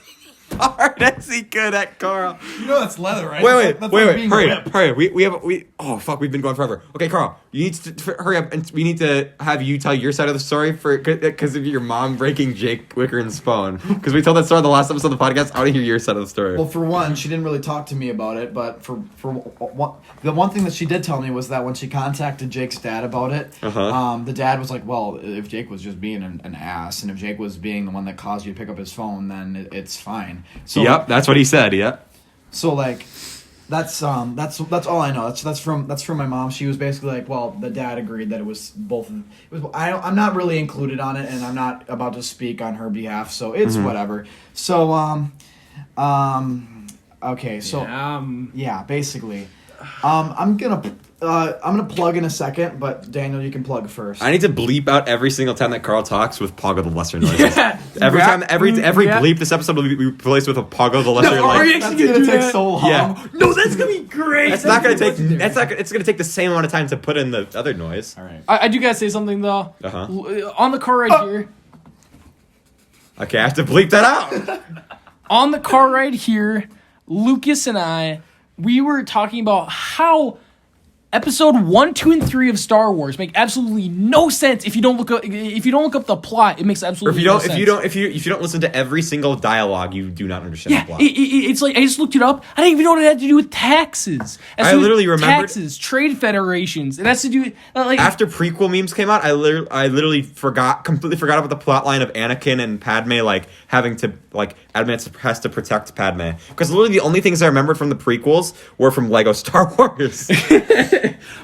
hard as he could at Karl. You know that's leather, right? Wait, That's like being hurry whipped. up. Oh fuck, we've been going forever. Okay, Karl, you need to hurry up, and we need to have you tell your side of the story because of your mom breaking Jake Wickern's phone. Because we told that story in the last episode of the podcast. I want to hear your side of the story. Well, for one, she didn't really talk to me about it, but the one thing that she did tell me was that when she contacted Jake's dad about it, the dad was like, well, if Jake was just being an ass, and if Jake was being the one that caused you to pick up his phone, then it's fine. So Yep, that's what he said. Yep. So like, that's all I know. That's from my mom. She was basically like, well, the dad agreed that it was both. I'm not really included on it, and I'm not about to speak on her behalf, so it's whatever. So okay, so yeah, basically, I'm gonna plug in a second, but Daniel, you can plug first. I need to bleep out every single time that Karl talks with Poggo the Lesser noises. Every bleep this episode will be replaced with a Poggo the Lesser. Are you That's actually gonna do take that? so long. Yeah. No, that's gonna be great. It's not gonna take. It's gonna take the same amount of time to put in the other noise. All right. I do gotta say something though. On the car ride here. Okay, I have to bleep that out. On the car ride here, Lukas and I, we were talking about how Episode 1, 2, and 3 of Star Wars make absolutely no sense if you don't look up the plot. It makes absolutely no sense. If you don't listen to every single dialogue, you do not understand the plot. It's like I just looked it up. I didn't even know what it had to do with taxes. I literally remembered taxes, trade federations. It has to do with like after prequel memes came out. I literally completely forgot about the plot line of Anakin and Padme having to Padme has to protect Padme, because literally the only things I remembered from the prequels were from Lego Star Wars.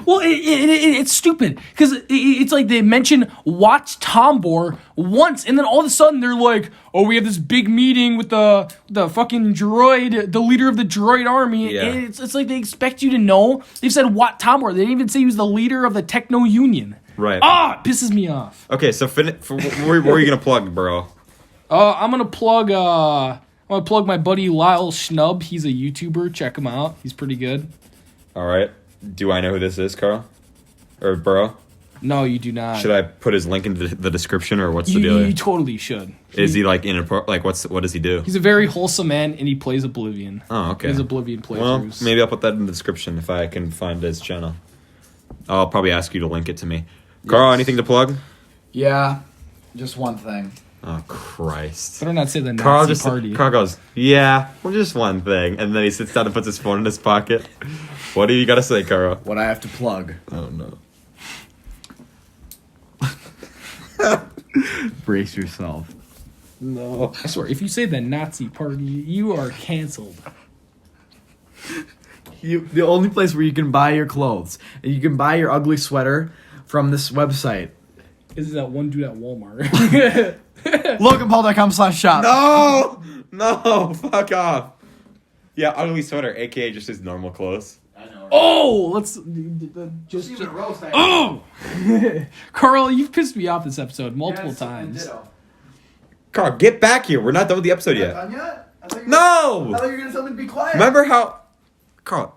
Well, it's stupid because it's like they mention Wat Tambor once, and then all of a sudden they're like, "Oh, we have this big meeting with the fucking droid, the leader of the droid army." Yeah. And it's like they expect you to know. They've said Wat Tambor. They didn't even say he was the leader of the Techno Union. Right. It pisses me off. Okay, so where are you gonna plug, bro? I'm gonna plug my buddy Lyle Schnub. He's a YouTuber. Check him out. He's pretty good. All right. Do I know who this is, Karl? Or bro? No, you do not. Should I put his link in the description, or what's the deal? You totally should. Is he what does he do? He's a very wholesome man, and he plays Oblivion. Oh, okay. He has Oblivion playthroughs. Well, maybe I'll put that in the description if I can find his channel. I'll probably ask you to link it to me. Karl, anything to plug? Yeah, just one thing. Oh, Christ. Better not say the Nazi party. Karl goes, yeah, well, just one thing. And then he sits down and puts his phone in his pocket. What do you got to say, Karl? What I have to plug. Oh, no. Brace yourself. No. I swear, if you say the Nazi party, you are canceled. The only place where you can buy your clothes, and you can buy your ugly sweater from this website. Is that one dude at Walmart? LoganPaul.com/shop. No, fuck off. Yeah, ugly sweater, aka just his normal clothes. I know. Oh, let's just. Oh, Karl, you've pissed me off this episode multiple times. Karl, get back here. We're not done with the episode yet. No. I thought you were gonna tell me to be quiet. Remember how, Karl?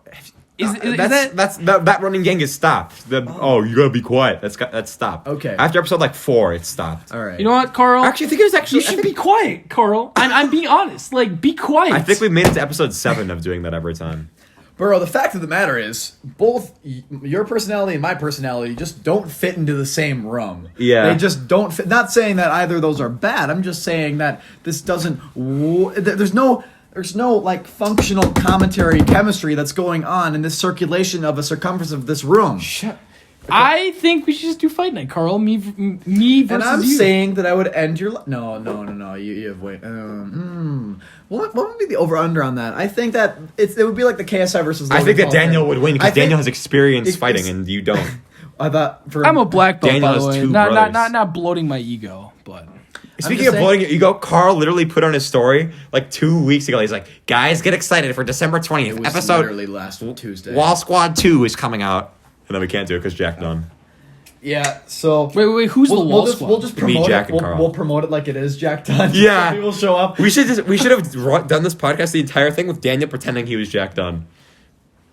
That running gang is stopped. You gotta be quiet. That's stopped. Okay. After episode 4, it stopped. All right. You know what, Karl? Actually, I think it was actually. You should be quiet, Karl. I'm being honest. Be quiet. I think we made it to episode 7 of doing that every time. Bro, the fact of the matter is, both your personality and my personality just don't fit into the same room. Yeah. They just don't fit. Not saying that either of those are bad. I'm just saying that this doesn't. There's no functional commentary chemistry that's going on in this circulation of a circumference of this room. Shut. I think we should just do fight night, Karl. Me versus you. And I'm saying that I would end your No. You have wait. What would be the over/under on that? I think that it would be like the KSI versus. I think that Daniel would win because I think Daniel has experience fighting and you don't. I thought I'm a black belt, Daniel by the has way. two Not brothers. bloating my ego, but. Speaking of blowing your ego, Karl literally put on his story 2 weeks ago. He's like, "Guys, get excited for December 20th It was episode. literally last Tuesday. Wall Squad 2 is coming out." And then we can't do it because Jack done. Yeah. So wait. Who's the Wall Squad? We'll just promote Jack it. and Karl. We'll promote it like it is Jack Dunn. Yeah. So people show up. We should have done this podcast, the entire thing, with Daniel pretending he was Jack Dunn.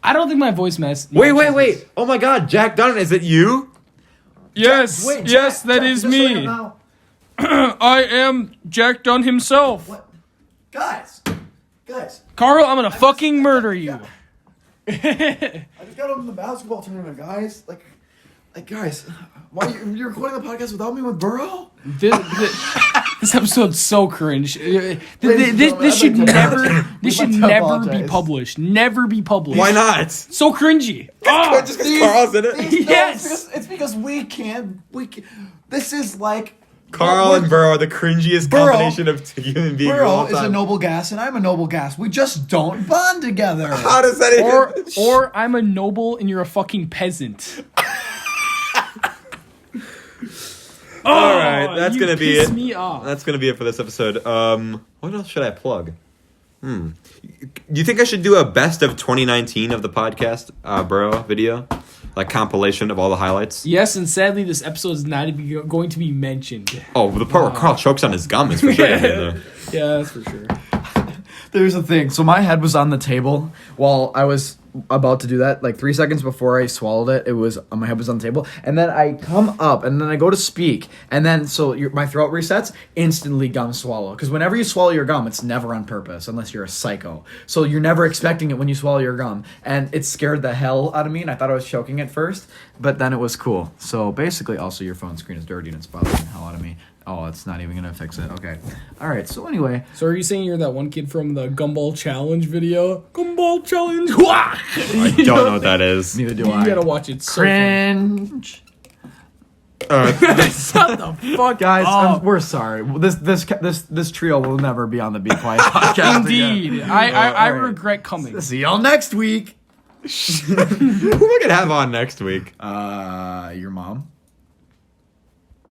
I don't think my voice matches. Wait. Oh my God, Jack Dunn, is it you? Yes, Wait, yes, Jack, that Jack, is just so you me. know now. I am Jack Dunn himself. What? Guys, Guys, Karl, I'm gonna fucking murder you. I just got over the basketball tournament, guys. Like guys, why you're recording the podcast without me with Burow? This episode's so cringe. and This should gentlemen, never be apologize. published. Never be published. Why not? So cringy. Oh, Just because Carl's in it. Yes. It's because we can't. This is like Karl and Burow are the cringiest Burow- combination of human beings of all Burow is a time. noble gas and I'm a noble gas. We just don't bond together. How does that even... or I'm a noble and you're a fucking peasant. All right, that's you gonna be piss it. me off. That's gonna be it for this episode. What else should I plug? Do you think I should do a best of 2019 of the podcast, Burow video, like compilation of all the highlights? Yes, and sadly, this episode is not going to be mentioned. Oh, the part where Karl chokes on his gum is for sure. Yeah, that's for sure. There's the thing. So my head was on the table while I was about to do that. Like 3 seconds before I swallowed it, my head was on the table, and then I come up, and then I go to speak, and then my throat resets instantly. Gum swallow, because whenever you swallow your gum, it's never on purpose unless you're a psycho. So you're never expecting it when you swallow your gum, and it scared the hell out of me. And I thought I was choking at first, but then it was cool. So basically, also your phone screen is dirty and it's bothering the hell out of me. Oh, it's not even gonna fix it. Okay. All right. So anyway, So are you saying you're that one kid from the Gumball Challenge video? Gumball Challenge! I don't know what that is. neither do You I. gotta watch it. So funny. Cringe. Shut the fuck Guys, up. we're sorry. This trio will never be on the Be Quiet podcast. Indeed. again. I All right. regret coming. See y'all next week. Who are we gonna have on next week? Your mom.